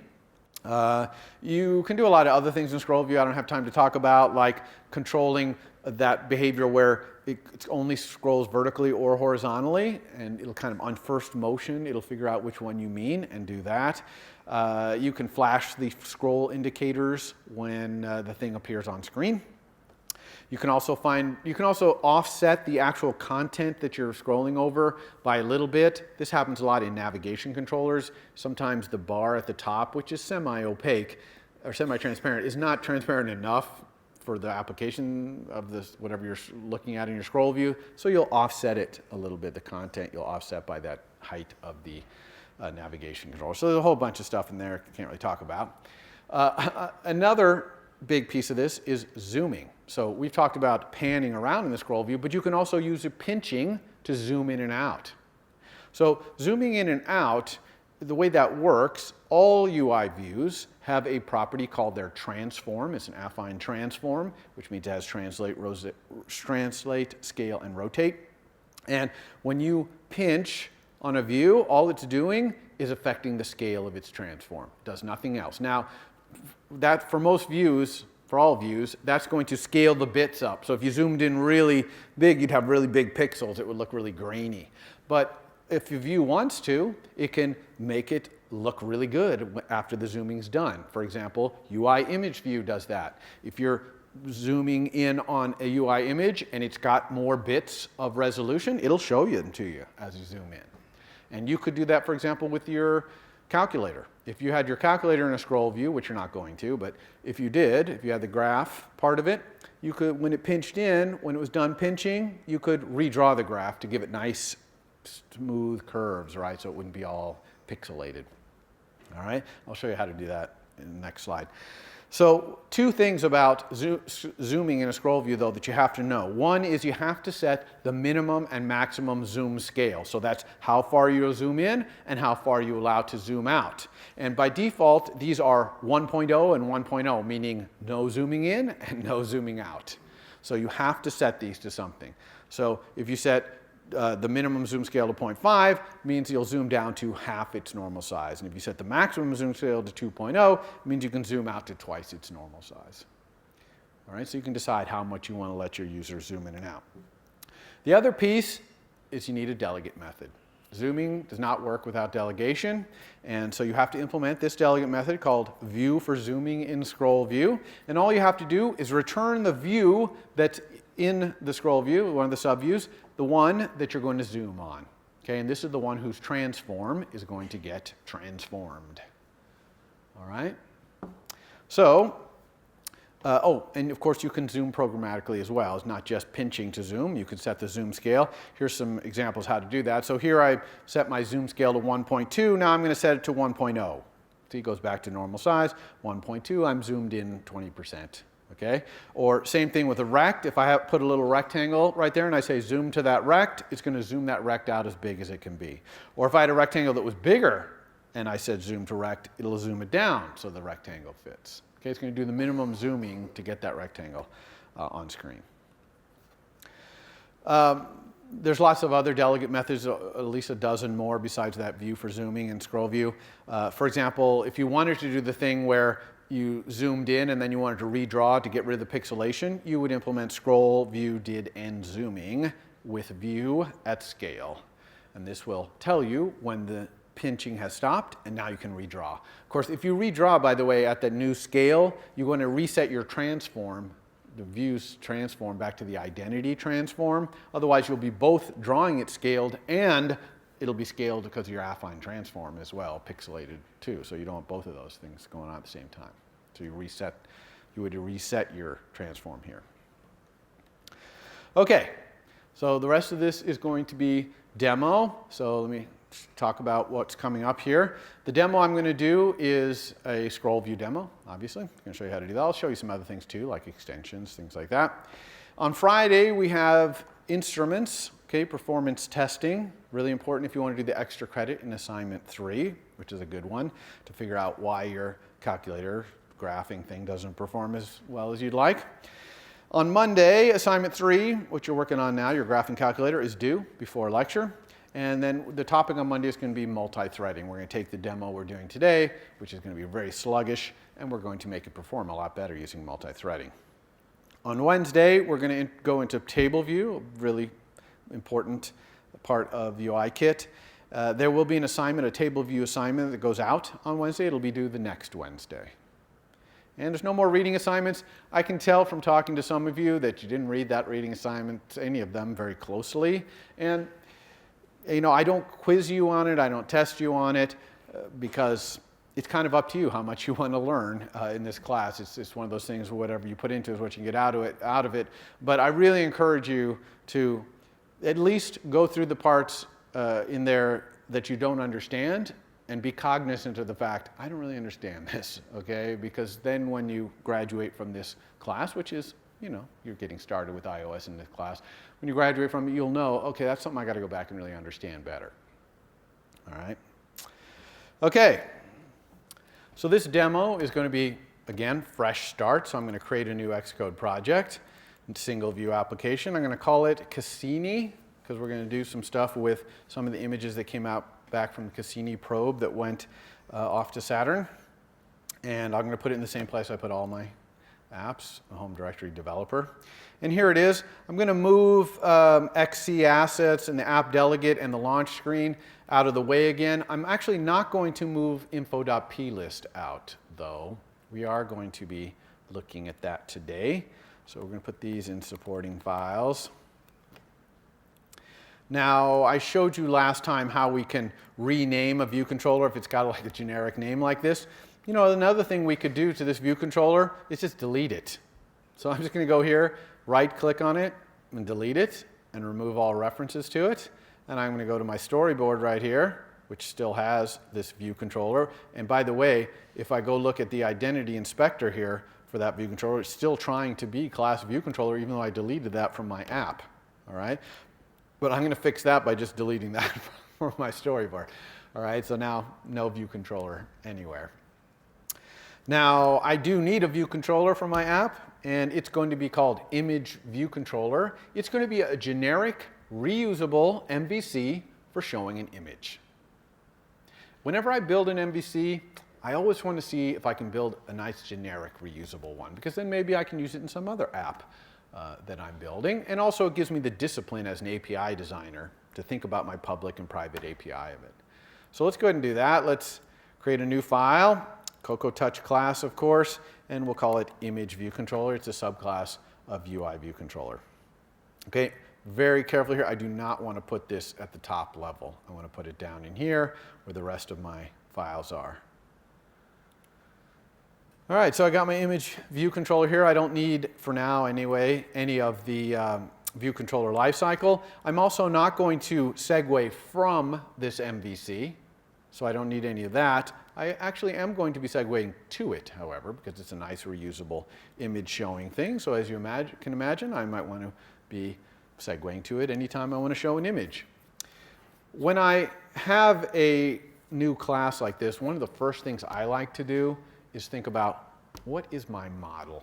You can do a lot of other things in scroll view I don't have time to talk about, like controlling that behavior where it only scrolls vertically or horizontally, and it'll kind of on first motion, it'll figure out which one you mean and do that. You can flash the scroll indicators when the thing appears on screen. You can also offset the actual content that you're scrolling over by a little bit. This happens a lot in navigation controllers. Sometimes the bar at the top, which is semi-opaque or semi-transparent, is not transparent enough for the application of this, whatever you're looking at in your scroll view. So you'll offset it a little bit, the content you'll offset by that height of the navigation controller. So there's a whole bunch of stuff in there you can't really talk about. Another big piece of this is zooming. So we've talked about panning around in the scroll view, but you can also use a pinching to zoom in and out. So zooming in and out, the way that works, all UI views have a property called their transform. It's an affine transform, which means it has translate, scale, and rotate. And when you pinch on a view, all it's doing is affecting the scale of its transform. It does nothing else. Now, that for most views, for all views, that's going to scale the bits up. So if you zoomed in really big, you'd have really big pixels. It would look really grainy. But if your view wants to, it can make it look really good after the zooming's done. For example, UI image view does that. If you're zooming in on a UI image and it's got more bits of resolution, it'll show them to you as you zoom in. And you could do that, for example, with your calculator. If you had your calculator in a scroll view, which you're not going to, but if you did, if you had the graph part of it, you could, when it pinched in, when it was done pinching, you could redraw the graph to give it nice, smooth curves, right? So it wouldn't be all pixelated. All right? I'll show you how to do that in the next slide. So two things about zooming in a scroll view, though, that you have to know. One is you have to set the minimum and maximum zoom scale. So that's how far you'll zoom in and how far you allow to zoom out. And by default, these are 1.0 and 1.0, meaning no zooming in and no zooming out. So you have to set these to something. So if you set the minimum zoom scale to 0.5, means you'll zoom down to half its normal size. And if you set the maximum zoom scale to 2.0, it means you can zoom out to twice its normal size. All right, so you can decide how much you want to let your user zoom in and out. The other piece is you need a delegate method. Zooming does not work without delegation, and so you have to implement this delegate method called view for zooming in scroll view. And all you have to do is return the view that's in the scroll view, one of the subviews, the one that you're going to zoom on. Okay, and this is the one whose transform is going to get transformed. All right? So, and of course you can zoom programmatically as well. It's not just pinching to zoom. You can set the zoom scale. Here's some examples how to do that. So here I set my zoom scale to 1.2. Now I'm going to set it to 1.0. See, it goes back to normal size. 1.2, I'm zoomed in 20%. Okay? Or same thing with a rect. If I put a little rectangle right there and I say zoom to that rect, it's going to zoom that rect out as big as it can be. Or if I had a rectangle that was bigger and I said zoom to rect, it'll zoom it down so the rectangle fits. Okay, it's going to do the minimum zooming to get that rectangle on screen. There's lots of other delegate methods, at least a dozen more besides that view for zooming and scroll view. For example, if you wanted to do the thing where you zoomed in and then you wanted to redraw to get rid of the pixelation, you would implement scroll, view, did, and zooming with view at scale. And this will tell you when the pinching has stopped, and now you can redraw. Of course, if you redraw, by the way, at the new scale, you're going to reset your transform, the view's transform, back to the identity transform. Otherwise, you'll be both drawing it scaled, and it'll be scaled because of your affine transform as well, pixelated too. So you don't want both of those things going on at the same time. So you would reset your transform here. Okay, so the rest of this is going to be demo. So let me talk about what's coming up here. The demo I'm going to do is a scroll view demo, obviously. I'm going to show you how to do that. I'll show you some other things too, like extensions, things like that. On Friday, we have instruments, okay, performance testing. Really important if you want to do the extra credit in assignment 3, which is a good one, to figure out why your calculator graphing thing doesn't perform as well as you'd like. On Monday, assignment 3, which you're working on now, your graphing calculator, is due before lecture. And then the topic on Monday is going to be multi-threading. We're going to take the demo we're doing today, which is going to be very sluggish, and we're going to make it perform a lot better using multi-threading. On Wednesday, we're going to go into table view, a really important part of the UI kit. There will be an assignment, a table view assignment that goes out on Wednesday. It'll be due the next Wednesday. And there's no more reading assignments. I can tell from talking to some of you that you didn't read that reading assignment, any of them, very closely. And you know, I don't quiz you on it, I don't test you on it, because it's kind of up to you how much you want to learn in this class. It's one of those things where whatever you put into it is what you can get out of it. But I really encourage you to at least go through the parts in there that you don't understand and be cognizant of the fact, I don't really understand this, okay? Because then when you graduate from this class, which is, you know, you're getting started with iOS in this class, when you graduate from it, you'll know, okay, that's something I got to go back and really understand better. All right? Okay. So this demo is going to be, again, fresh start. So I'm going to create a new Xcode project, single view application. I'm going to call it Cassini, because we're going to do some stuff with some of the images that came out back from the Cassini probe that went off to Saturn. And I'm going to put it in the same place I put all my apps, the home directory developer. And here it is. I'm going to move XC assets and the app delegate and the launch screen out of the way again. I'm actually not going to move info.plist out, though. We are going to be looking at that today. So we're going to put these in supporting files. Now, I showed you last time how we can rename a view controller if it's got like a generic name like this. You know, another thing we could do to this view controller is just delete it. So I'm just going to go here, right-click on it, and delete it, and remove all references to it. And I'm going to go to my storyboard right here, which still has this view controller. And by the way, if I go look at the identity inspector here for that view controller, it's still trying to be class view controller, even though I deleted that from my app. All right? But I'm going to fix that by just deleting that from my storyboard. All right? So now, no view controller anywhere. Now, I do need a view controller for my app, and it's going to be called Image View Controller. It's going to be a generic, reusable MVC for showing an image. Whenever I build an MVC, I always want to see if I can build a nice generic reusable one, because then maybe I can use it in some other app that I'm building. And also it gives me the discipline as an API designer to think about my public and private API of it. So let's go ahead and do that. Let's create a new file, Cocoa Touch class, of course, and we'll call it Image View Controller. It's a subclass of UI View Controller. Okay, very careful here. I do not want to put this at the top level. I want to put it down in here where the rest of my files are. All right, so I got my image view controller here. I don't need, for now anyway, any of the view controller lifecycle. I'm also not going to segue from this MVC, so I don't need any of that. I actually am going to be segueing to it, however, because it's a nice reusable image showing thing. So as you can imagine, I might want to be segueing to it anytime I want to show an image. When I have a new class like this, one of the first things I like to do is think about, what is my model?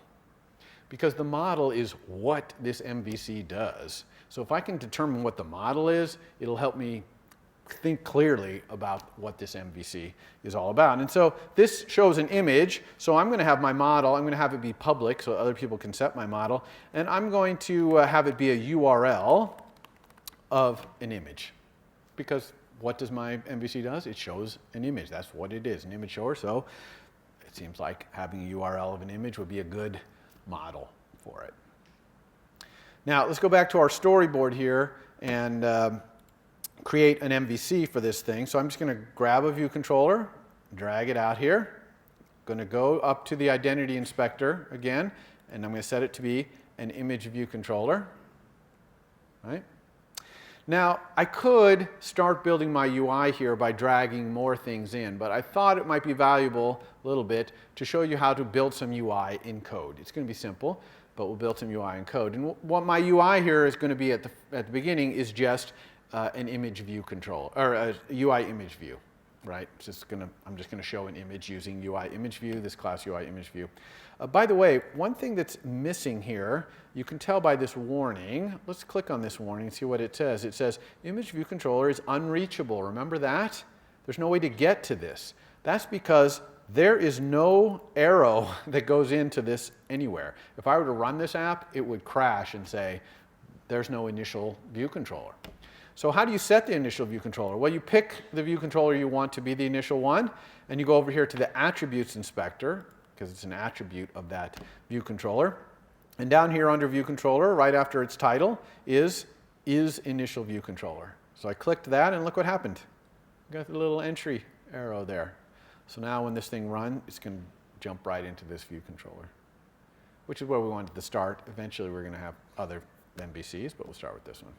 Because the model is what this MVC does. So if I can determine what the model is, it'll help me think clearly about what this MVC is all about. And so this shows an image, so I'm going to have my model, I'm going to have it be public so other people can set my model, and I'm going to have it be a URL of an image. Because what does my MVC does? It shows an image. That's what it is, an image shower. So it seems like having a URL of an image would be a good model for it. Now let's go back to our storyboard here and create an MVC for this thing. So I'm just going to grab a view controller, drag it out here. I'm going to go up to the identity inspector again, and I'm going to set it to be an image view controller. Right? Now, I could start building my UI here by dragging more things in, but I thought it might be valuable a little bit to show you how to build some UI in code. It's going to be simple, but we'll build some UI in code. And what my UI here is going to be at the beginning is just an image view control, or a UI image view, right? I'm just going to show an image using UI image view, this class UI image view. By the way, one thing that's missing here, you can tell by this warning. Let's click on this warning and see what it says. It says image view controller is unreachable. Remember that? There's no way to get to this. That's because there is no arrow that goes into this anywhere. If I were to run this app, it would crash and say there's no initial view controller. So how do you set the initial view controller? Well, you pick the view controller you want to be the initial one, and you go over here to the attributes inspector, because it's an attribute of that view controller. And down here under view controller, right after its title, is initial view controller. So I clicked that, and look what happened. Got the little entry arrow there. So now when this thing runs, it's going to jump right into this view controller, which is where we wanted to start. Eventually, we're going to have other MVCs, but we'll start with this one.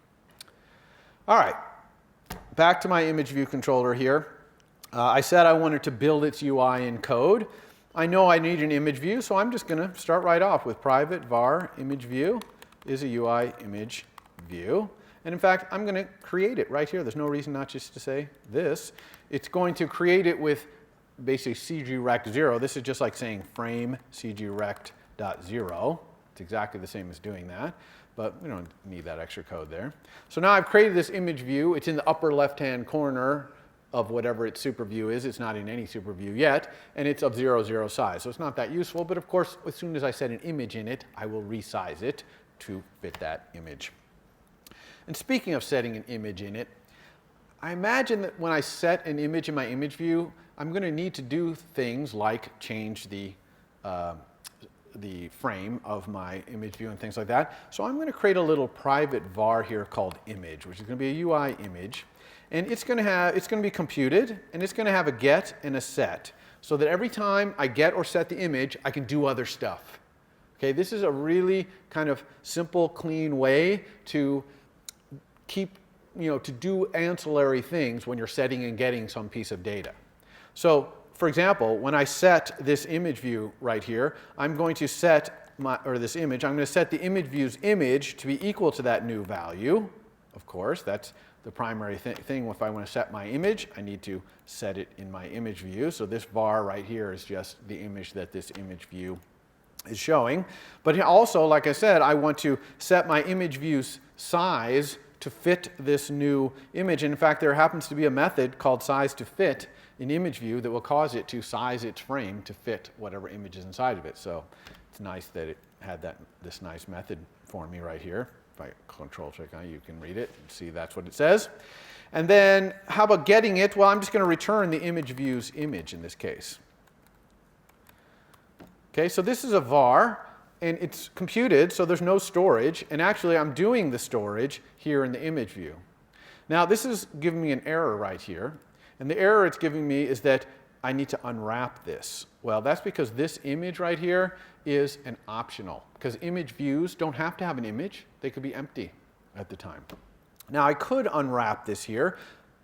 All right, back to my image view controller here. I said I wanted to build its UI in code. I know I need an image view, so I'm just going to start right off with private var image view is a UI image view. And in fact, I'm going to create it right here. There's no reason not just to say this. It's going to create it with basically cgrect0. This is just like saying frame cgrect.0. It's exactly the same as doing that, but we don't need that extra code there. So now I've created this image view. It's in the upper left-hand corner of whatever its super view is. It's not in any super view yet, and it's of 0, 0 size. So it's not that useful, but of course, as soon as I set an image in it, I will resize it to fit that image. And speaking of setting an image in it, I imagine that when I set an image in my image view, I'm going to need to do things like change the frame of my image view and things like that. So I'm going to create a little private var here called image, which is going to be a UI image. And it's going to be computed, and it's going to have a get and a set, so that every time I get or set the image, I can do other stuff. Okay, this is a really kind of simple, clean way to to do ancillary things when you're setting and getting some piece of data. So, for example, when I set this image view right here, I'm going to set this image, I'm going to set the image view's image to be equal to that new value. Of course, that's the primary thing. If I want to set my image, I need to set it in my image view. So this var right here is just the image that this image view is showing. But also, like I said, I want to set my image view's size to fit this new image. And in fact, there happens to be a method called size to fit in image view that will cause it to size its frame to fit whatever image is inside of it. So it's nice that it had this nice method for me right here. If I control click on it, you can read it and see that's what it says. And then how about getting it? Well, I'm just going to return the image view's image in this case. Okay, so this is a var, and it's computed, so there's no storage. And actually, I'm doing the storage here in the image view. Now, this is giving me an error right here. And the error it's giving me is that I need to unwrap this. Well, that's because this image right here is an optional, because image views don't have to have an image. They could be empty at the time. Now, I could unwrap this here,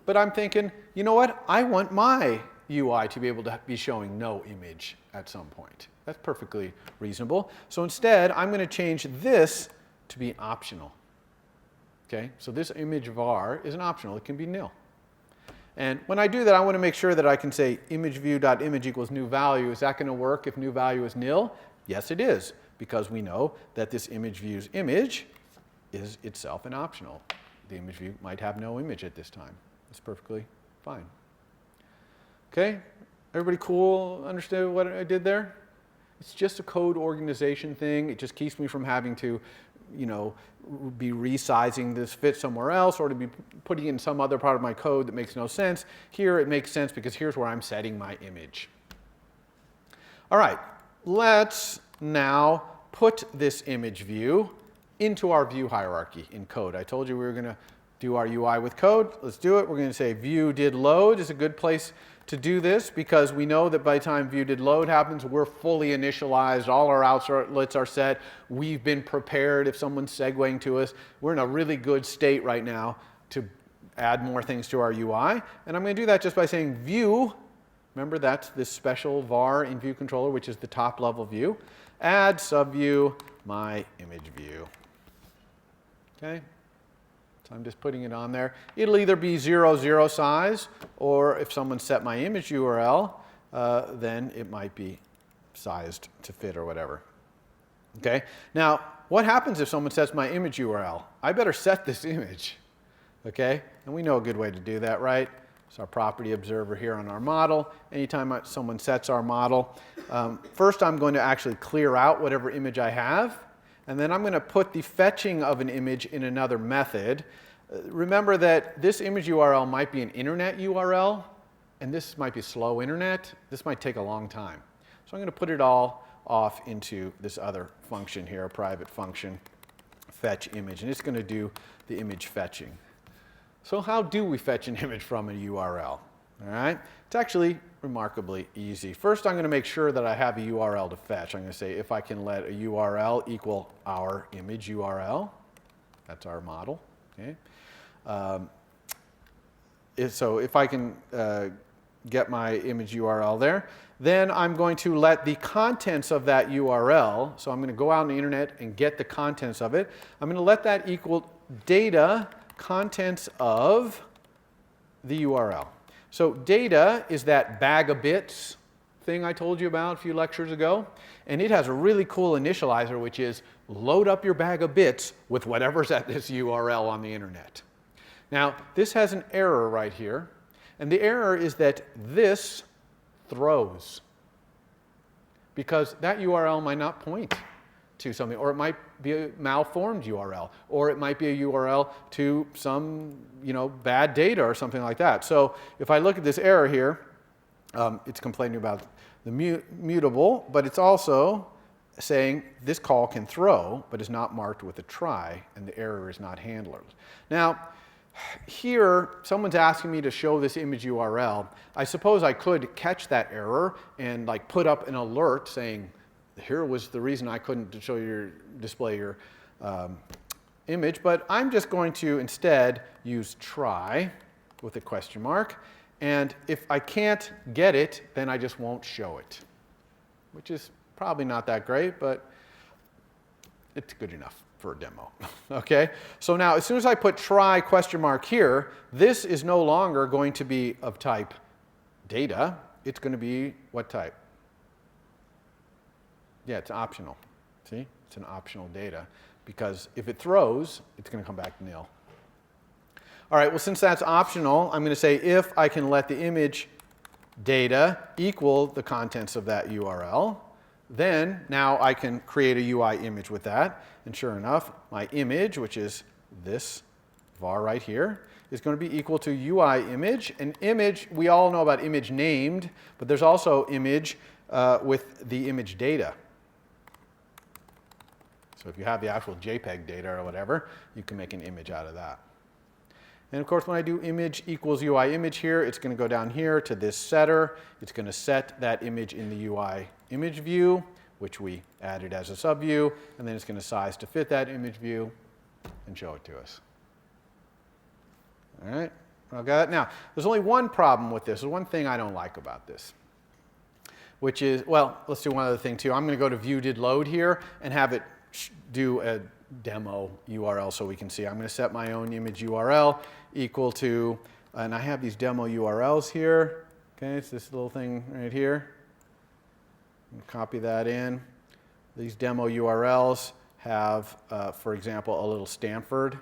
but I'm thinking, you know what? I want my UI to be able to be showing no image at some point. That's perfectly reasonable. So instead, I'm going to change this to be optional. Okay? So this image var is an optional. It can be nil. And when I do that, I want to make sure that I can say imageview.image equals new value. Is that going to work if new value is nil? Yes, it is, because we know that this image view's image is itself an optional. The image view might have no image at this time. It's perfectly fine. Okay? Everybody cool? Understand what I did there? It's just a code organization thing. It just keeps me from having to, you know, be resizing this fit somewhere else or to be putting in some other part of my code that makes no sense. Here it makes sense because here's where I'm setting my image. All right, let's now put this image view into our view hierarchy in code. I told you we were going to do our UI with code. Let's do it. We're going to say view did load is a good place to do this because we know that by the time view did load happens, we're fully initialized, all our outlets are set, we've been prepared if someone's segueing to us. We're in a really good state right now to add more things to our UI. And I'm going to do that just by saying view, remember that's this special var in view controller, which is the top level view, add subview my image view. Okay? So I'm just putting it on there. It'll either be 0, 0 size, or if someone set my image URL, then it might be sized to fit or whatever. Okay? Now, what happens if someone sets my image URL? I better set this image. Okay? And we know a good way to do that, right? It's our property observer here on our model. Anytime someone sets our model, first I'm going to actually clear out whatever image I have. And then I'm going to put the fetching of an image in another method. Remember that this image URL might be an internet URL, and this might be slow internet. This might take a long time. So I'm going to put it all off into this other function here, a private function, fetch image. And it's going to do the image fetching. So how do we fetch an image from a URL? All right? It's actually remarkably easy. First, I'm going to make sure that I have a URL to fetch. I'm going to say if I can let a URL equal our image URL. That's our model. Okay? So if I can get my image URL there, then I'm going to let the contents of that URL, so I'm going to go out on the internet and get the contents of it. I'm going to let that equal data contents of the URL. So data is that bag of bits thing I told you about a few lectures ago. And it has a really cool initializer, which is load up your bag of bits with whatever's at this URL on the internet. Now, this has an error right here. And the error is that this throws. Because that URL might not point to something, or it might be a malformed URL, or it might be a URL to some, bad data or something like that. So if I look at this error here, it's complaining about the mutable, but it's also saying this call can throw, but is not marked with a try, and the error is not handled. Now, here, someone's asking me to show this image URL. I suppose I could catch that error and put up an alert saying, here was the reason I couldn't display your image, but I'm just going to instead use try with a question mark. And if I can't get it, then I just won't show it, which is probably not that great, but it's good enough for a demo. Okay? So now, as soon as I put try question mark here, this is no longer going to be of type data. It's going to be what type? Yeah, it's optional. See? It's an optional data. Because if it throws, it's going to come back nil. All right, well, since that's optional, I'm going to say if I can let the image data equal the contents of that URL, then now I can create a UI image with that. And sure enough, my image, which is this var right here, is going to be equal to UI image. And image, we all know about image named, but there's also image with the image data. So if you have the actual JPEG data or whatever, you can make an image out of that. And of course, when I do image equals UI image here, it's going to go down here to this setter. It's going to set that image in the UI image view, which we added as a subview. And then it's going to size to fit that image view and show it to us. All right, I got it. Now, there's only one problem with this. There's one thing I don't like about this, which is, well, let's do one other thing too. I'm going to go to view did load here and have it do a demo URL so we can see. I'm going to set my own image URL equal to, and I have these demo URLs here. Okay, it's this little thing right here. Copy that in. These demo URLs have, for example, a little Stanford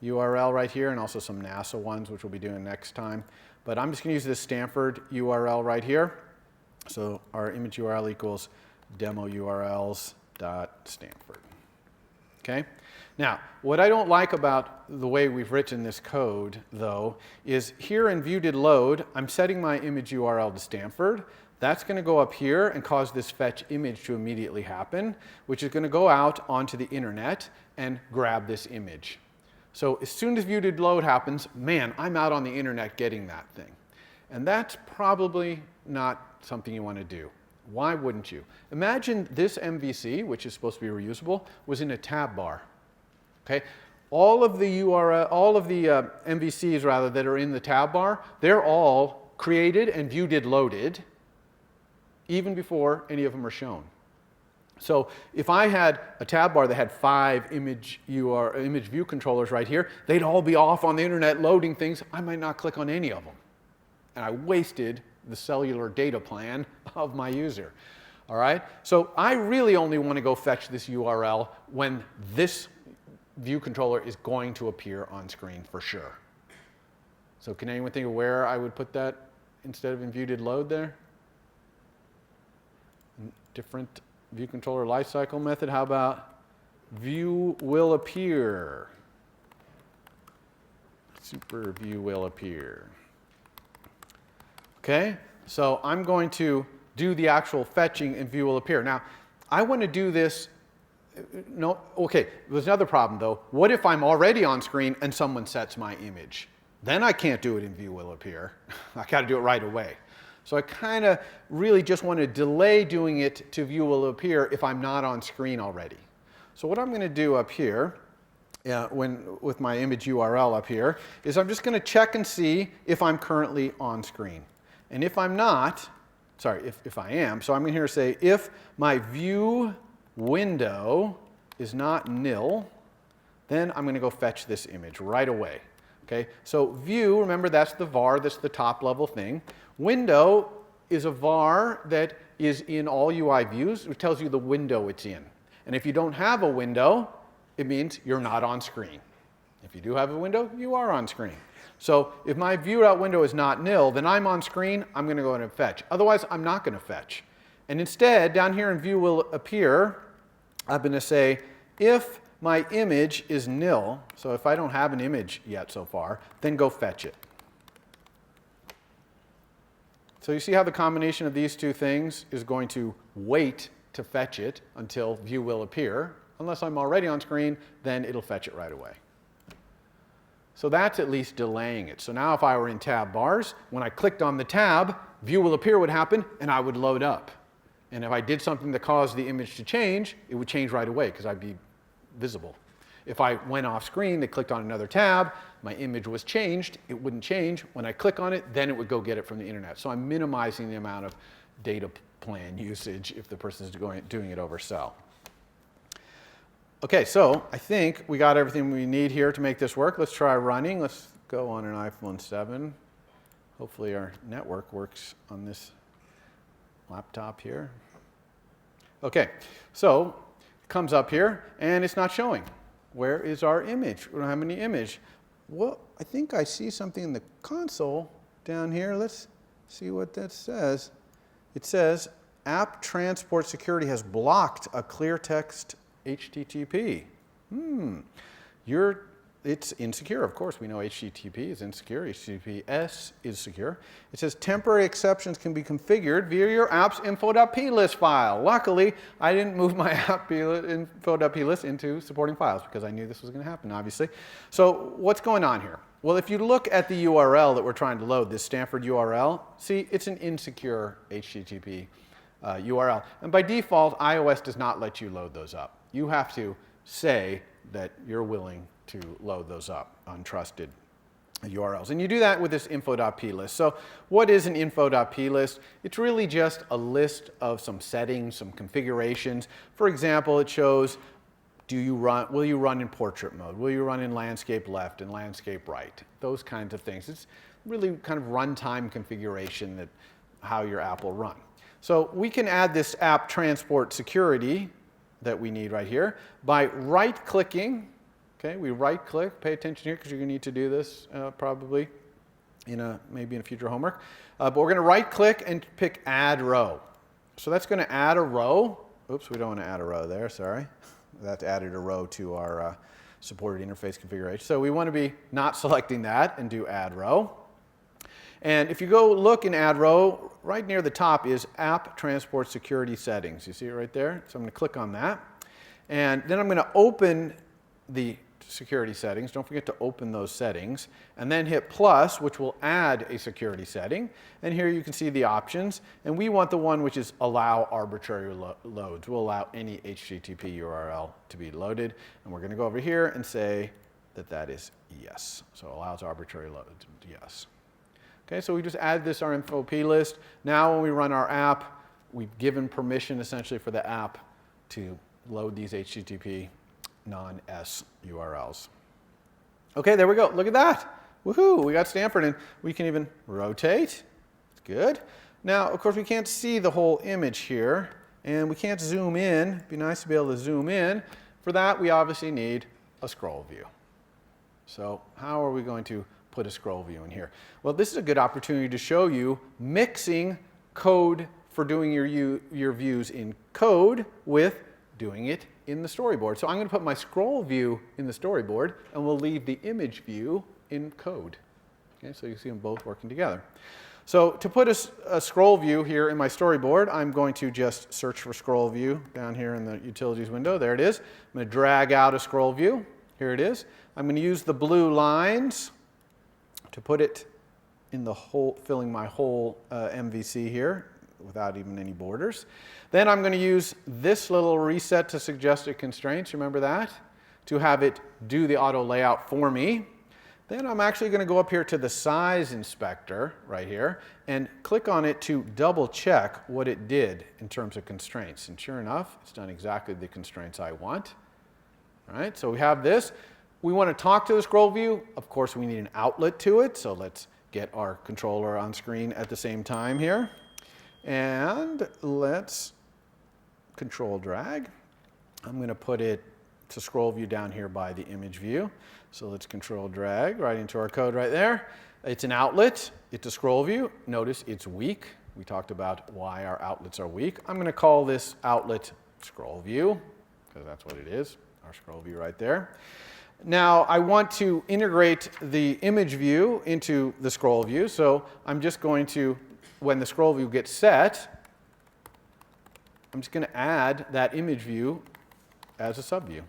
URL right here and also some NASA ones, which we'll be doing next time. But I'm just going to use this Stanford URL right here. So our image URL equals demo URLs.Stanford. Okay? Now, what I don't like about the way we've written this code, though, is here in view did load, I'm setting my image URL to Stanford. That's going to go up here and cause this fetch image to immediately happen, which is going to go out onto the internet and grab this image. So as soon as view did load happens, man, I'm out on the internet getting that thing. And that's probably not something you want to do. Why wouldn't you? Imagine this MVC, which is supposed to be reusable, was in a tab bar. Okay? All of the MVCs rather that are in the tab bar, they're all created and view did loaded even before any of them are shown. So if I had a tab bar that had 5 image view controllers right here, they'd all be off on the internet loading things. I might not click on any of them. And I wasted the cellular data plan of my user. All right? So I really only want to go fetch this URL when this view controller is going to appear on screen for sure. So can anyone think of where I would put that instead of in view did load there? Different view controller lifecycle method. How about view will appear? Super view will appear. Okay, so I'm going to do the actual fetching and view will appear. Now, I want to do this. No, okay, there's another problem though. What if I'm already on screen and someone sets my image? Then I can't do it in view will appear. I got to do it right away. So I kind of really just want to delay doing it to view will appear if I'm not on screen already. So what I'm going to do up here, with my image URL up here, is I'm just going to check and see if I'm currently on screen. And if I'm not, sorry, if I am, so I'm going to here say if my view window is not nil, then I'm going to go fetch this image right away. Okay, so view, remember that's the var, that's the top level thing. Window is a var that is in all UI views. It tells you the window it's in. And if you don't have a window, it means you're not on screen. If you do have a window, you are on screen. So if my view.window is not nil, then I'm on screen, I'm going to go in and fetch. Otherwise, I'm not going to fetch. And instead, down here in view will appear, I'm going to say if my image is nil, so if I don't have an image yet so far, then go fetch it. So you see how the combination of these two things is going to wait to fetch it until view will appear. Unless I'm already on screen, then it'll fetch it right away. So that's at least delaying it. So now if I were in tab bars, when I clicked on the tab, view will appear would happen, and I would load up. And if I did something that caused the image to change, it would change right away because I'd be visible. If I went off screen, they clicked on another tab, my image was changed, it wouldn't change. When I click on it, then it would go get it from the internet. So I'm minimizing the amount of data plan usage if the person is doing it over cell. Okay, so I think we got everything we need here to make this work. Let's try running. Let's go on an iPhone 7. Hopefully our network works on this laptop here. Okay, so it comes up here and it's not showing. Where is our image? We don't have any image. Well, I think I see something in the console down here. Let's see what that says. It says App Transport Security has blocked a clear text HTTP. It's insecure. Of course, we know HTTP is insecure. HTTPS is secure. It says temporary exceptions can be configured via your app's info.plist file. Luckily, I didn't move my app info.plist into supporting files because I knew this was going to happen, obviously. So what's going on here? Well, if you look at the URL that we're trying to load, this Stanford URL, see, it's an insecure HTTP URL. And by default, iOS does not let you load those up. You have to say that you're willing to load those up, untrusted URLs. And you do that with this info.plist. So what is an info.plist? It's really just a list of some settings, some configurations. For example, it shows, will you run in portrait mode? Will you run in landscape left and landscape right? Those kinds of things. It's really kind of runtime configuration that how your app will run. So we can add this app transport security that we need right here by right-clicking. Okay, we right-click. Pay attention here because you're going to need to do this probably maybe in a future homework. But we're going to right-click and pick Add Row. So that's going to add a row. Oops, we don't want to add a row there. Sorry, that added a row to our supported interface configuration. So we want to be not selecting that and do Add Row. And if you go look in Add Row, right near the top is App Transport Security Settings. You see it right there? So I'm going to click on that. And then I'm going to open the security settings. Don't forget to open those settings. And then hit plus, which will add a security setting. And here you can see the options. And we want the one which is allow arbitrary loads. We'll allow any HTTP URL to be loaded. And we're going to go over here and say that that is yes. So allows arbitrary loads, yes. Okay, so we just add this our info plist. Now when we run our app, we've given permission essentially for the app to load these HTTP non-S URLs. Okay, there we go. Look at that. Woohoo, we got Stanford, and we can even rotate. It's good. Now, of course, we can't see the whole image here, and we can't zoom in. It'd be nice to be able to zoom in. For that, we obviously need a scroll view. So how are we going to put a scroll view in here? Well, this is a good opportunity to show you mixing code for doing your views in code with doing it in the storyboard. So I'm going to put my scroll view in the storyboard, and we'll leave the image view in code. Okay, so you see them both working together. So to put a scroll view here in my storyboard, I'm going to just search for scroll view down here in the utilities window. There it is. I'm going to drag out a scroll view. Here it is. I'm going to use the blue lines to put it in the whole, filling my whole MVC here without even any borders. Then I'm going to use this little reset to suggested constraints, remember that? To have it do the auto layout for me. Then I'm actually going to go up here to the size inspector right here and click on it to double check what it did in terms of constraints. And sure enough, it's done exactly the constraints I want. All right, so we have this. We want to talk to the scroll view. Of course, we need an outlet to it. So let's get our controller on screen at the same time here. And let's control drag. I'm going to put it to scroll view down here by the image view. So let's control drag right into our code right there. It's an outlet. It's a scroll view. Notice it's weak. We talked about why our outlets are weak. I'm going to call this outlet scroll view because that's what it is, our scroll view right there. Now I want to integrate the image view into the scroll view. So I'm just going to, when the scroll view gets set, I'm just going to add that image view as a subview.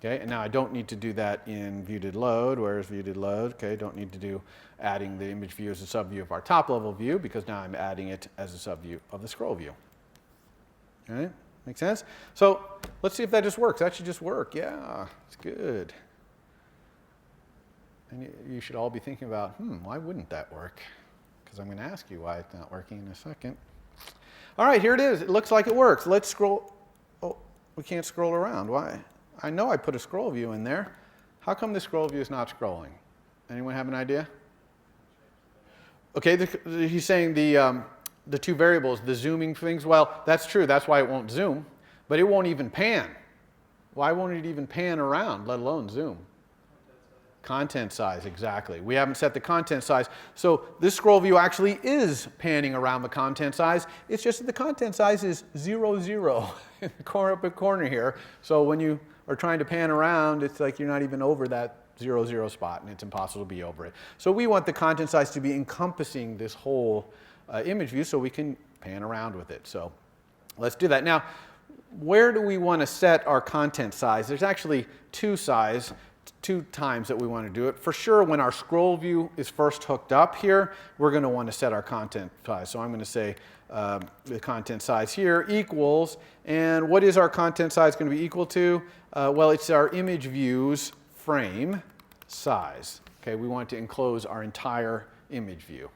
Okay, and now I don't need to do that in view.did.load. Where is view.did.load? Okay, don't need to do adding the image view as a subview of our top level view because now I'm adding it as a subview of the scroll view. All right, make sense? So let's see if that just works. That should just work. Yeah, it's good. And you should all be thinking about, why wouldn't that work? Because I'm going to ask you why it's not working in a second. All right, here it is. It looks like it works. Let's scroll. Oh, we can't scroll around. Why? I know I put a scroll view in there. How come the scroll view is not scrolling? Anyone have an idea? Okay, he's saying the two variables, the zooming things. Well, that's true. That's why it won't zoom. But it won't even pan. Why won't it even pan around, let alone zoom? Content size, exactly. We haven't set the content size. So this scroll view actually is panning around the content size. It's just that the content size is 0, 0 in the upper corner here. So when you are trying to pan around, it's like you're not even over that 0, 0 spot, and it's impossible to be over it. So we want the content size to be encompassing this whole image view so we can pan around with it. So let's do that. Now, where do we want to set our content size? There's actually two times that we want to do it. For sure, when our scroll view is first hooked up here, we're going to want to set our content size. So I'm going to say the content size here equals, and what is our content size going to be equal to? Well, it's our image view's frame size. Okay, we want to enclose our entire image view.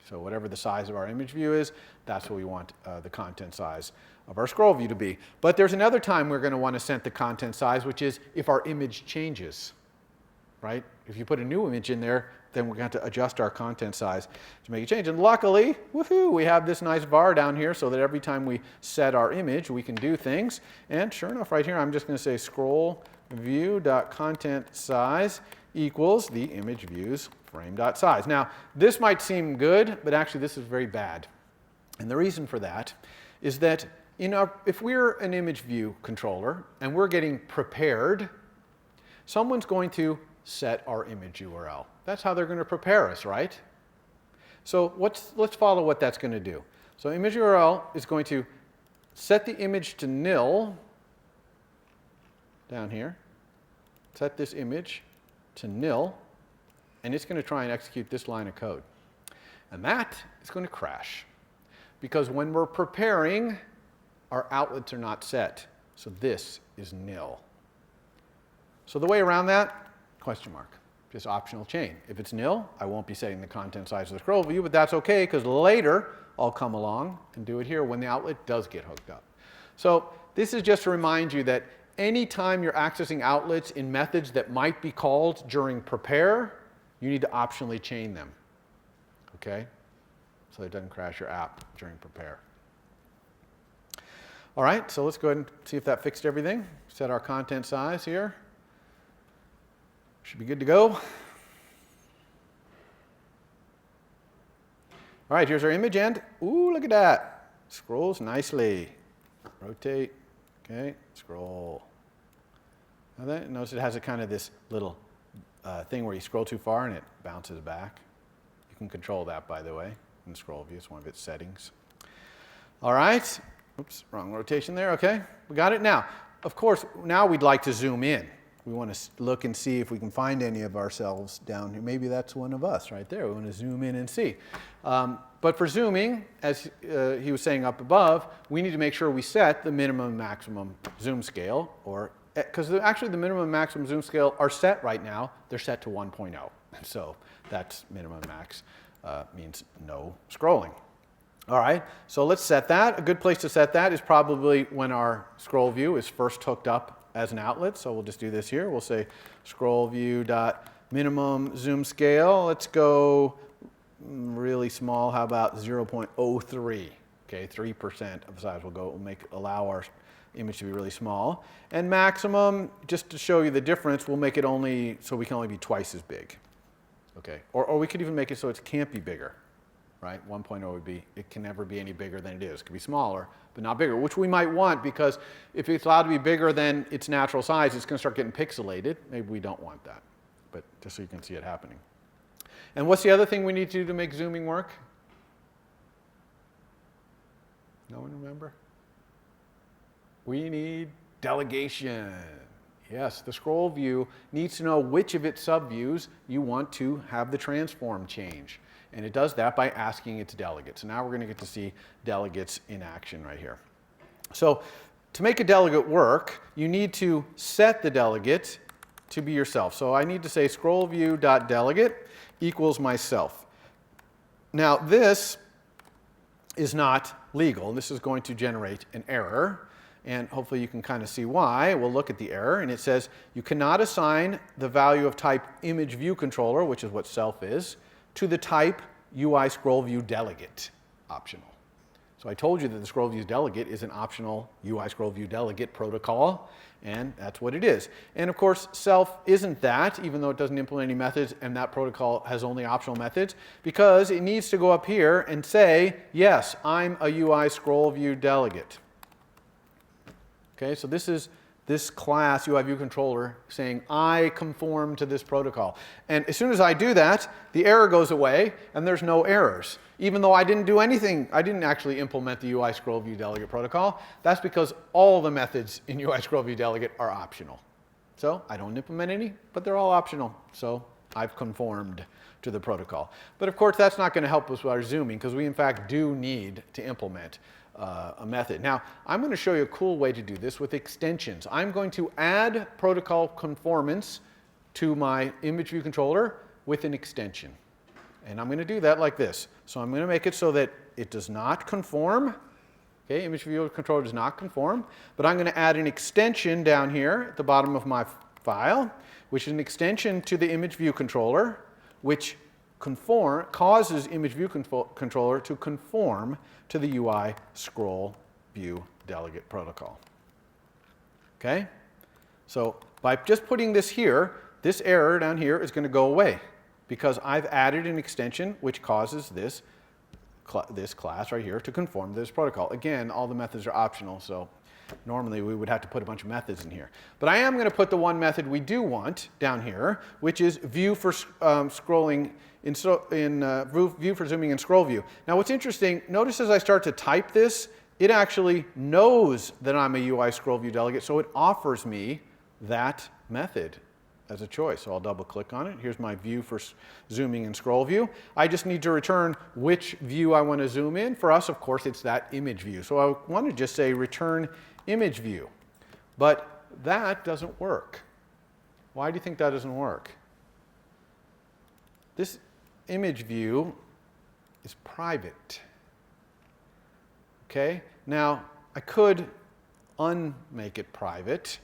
So whatever the size of our image view is, that's what we want the content size of our scroll view to be. But there's another time we're going to want to set the content size, which is if our image changes, right? If you put a new image in there, then we're going to adjust our content size to make a change. And luckily, woohoo, we have this nice bar down here so that every time we set our image, we can do things. And sure enough, right here, I'm just going to say scroll view.content size equals the image view's frame.size. Now, this might seem good, but actually this is very bad. And the reason for that is that if we're an image view controller and we're getting prepared, someone's going to set our image URL. That's how they're going to prepare us, right? So let's follow what that's going to do. So image URL is going to set the image to nil down here. Set this image to nil, and it's going to try and execute this line of code. And that is going to crash, because when we're preparing, our outlets are not set. So this is nil. So the way around that, question mark, just optional chain. If it's nil, I won't be setting the content size of the scroll view, but that's okay, because later I'll come along and do it here when the outlet does get hooked up. So this is just to remind you that anytime you're accessing outlets in methods that might be called during prepare, you need to optionally chain them, okay? So it doesn't crash your app during prepare. All right, so let's go ahead and see if that fixed everything. Set our content size here. Should be good to go. All right, here's our image, and ooh, look at that. Scrolls nicely. Rotate, okay, scroll. Notice it has a kind of this little thing where you scroll too far and it bounces back. You can control that, by the way, in the scroll view. It's one of its settings. All right. Oops, wrong rotation there. Okay, we got it. Now, of course, now we'd like to zoom in. We want to look and see if we can find any of ourselves down here. Maybe that's one of us right there. We want to zoom in and see. But for zooming, as he was saying up above, we need to make sure we set the minimum and maximum zoom scale, or because actually the minimum and maximum zoom scale are set right now. They're set to 1.0. So that's minimum and max means no scrolling. All right, so let's set that. A good place to set that is probably when our scroll view is first hooked up as an outlet. So we'll just do this here. We'll say scroll view dot minimum zoom scale. Let's go really small. How about 0.03? Okay, 3% of the size will allow our image to be really small. And maximum, just to show you the difference, we'll make it only so we can only be twice as big. Okay, or we could even make it so it can't be bigger. Right? 1.0 would be, it can never be any bigger than it is. It could be smaller, but not bigger, which we might want, because if it's allowed to be bigger than its natural size, it's going to start getting pixelated. Maybe we don't want that, but just so you can see it happening. And what's the other thing we need to do to make zooming work? No one remember? We need delegation. Yes, the scroll view needs to know which of its subviews you want to have the transform change. And it does that by asking its delegates. So now we're going to get to see delegates in action right here. So to make a delegate work, you need to set the delegate to be yourself. So I need to say scroll view.delegate equals myself. Now this is not legal. This is going to generate an error, and hopefully you can kind of see why. We'll look at the error, and it says you cannot assign the value of type image view controller, which is what self is, to the type UI scroll view delegate, optional. So I told you that the scroll view delegate is an optional UI scroll view delegate protocol, and that's what it is. And of course, self isn't that, even though it doesn't implement any methods, and that protocol has only optional methods, because it needs to go up here and say, yes, I'm a UI scroll view delegate. Okay, so this is this class UI view controller saying, I conform to this protocol. And as soon as I do that, the error goes away, and there's no errors. Even though I didn't do anything, I didn't actually implement the UI scroll view delegate protocol. That's because all the methods in UI scroll view delegate are optional. So I don't implement any, but they're all optional. So I've conformed to the protocol. But of course, that's not going to help us with our zooming, because we in fact do need to implement a method. Now, I'm going to show you a cool way to do this with extensions. I'm going to add protocol conformance to my image view controller with an extension. And I'm going to do that like this. So I'm going to make it so that it does not conform. Okay, image view controller does not conform. But I'm going to add an extension down here at the bottom of my file, which is an extension to the image view controller, which causes image view controller to conform to the UI scroll view delegate protocol. Okay? So by just putting this here, this error down here is going to go away, because I've added an extension which causes this class right here to conform to this protocol. Again, all the methods are optional, so normally we would have to put a bunch of methods in here. But I am going to put the one method we do want down here, which is view for scrolling view for zooming in scroll view. Now what's interesting, notice as I start to type this, it actually knows that I'm a UI scroll view delegate, so it offers me that method as a choice. So I'll double click on it. Here's my view for zooming in scroll view. I just need to return which view I want to zoom in. For us, of course, it's that image view. So I want to just say return image view. But that doesn't work. Why do you think that doesn't work? This image view is private. Okay? Now, I could unmake it private,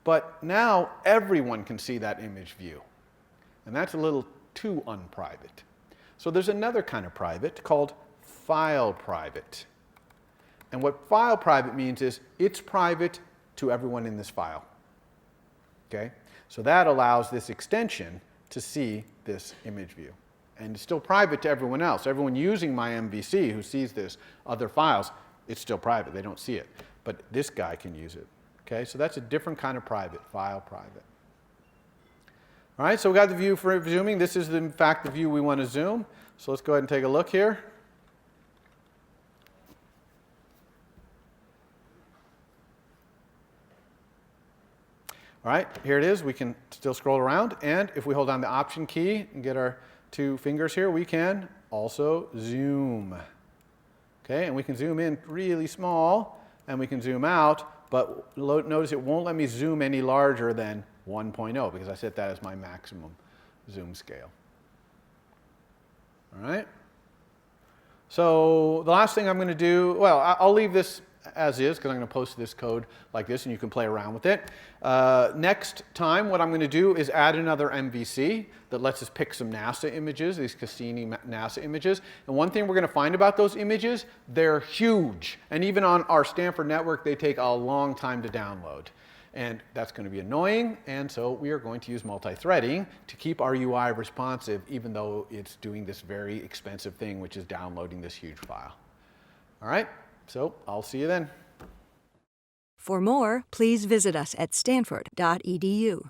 but now everyone can see that image view. And that's a little too unprivate. So there's another kind of private called file private. And what file private means is it's private to everyone in this file. Okay? So that allows this extension to see this image view. And it's still private to everyone else. Everyone using my MVC who sees this other files, it's still private. They don't see it. But this guy can use it. Okay? So that's a different kind of private, file private. All right, so we got the view for zooming. This is, in fact, the view we want to zoom. So let's go ahead and take a look here. All right, here it is. We can still scroll around. And if we hold down the Option key and get our two fingers here, we can also zoom. Okay, and we can zoom in really small, and we can zoom out. But notice it won't let me zoom any larger than 1.0 because I set that as my maximum zoom scale. All right. So the last thing I'm going to do, well, I'll leave this as is because I'm going to post this code like this and you can play around with it. Next time what I'm going to do is add another MVC that lets us pick some NASA images, these Cassini NASA images. And one thing we're going to find about those images, they're huge. And even on our Stanford network, they take a long time to download. And that's going to be annoying, and so we are going to use multi-threading to keep our UI responsive, even though it's doing this very expensive thing, which is downloading this huge file. All right, so I'll see you then. For more, please visit us at stanford.edu.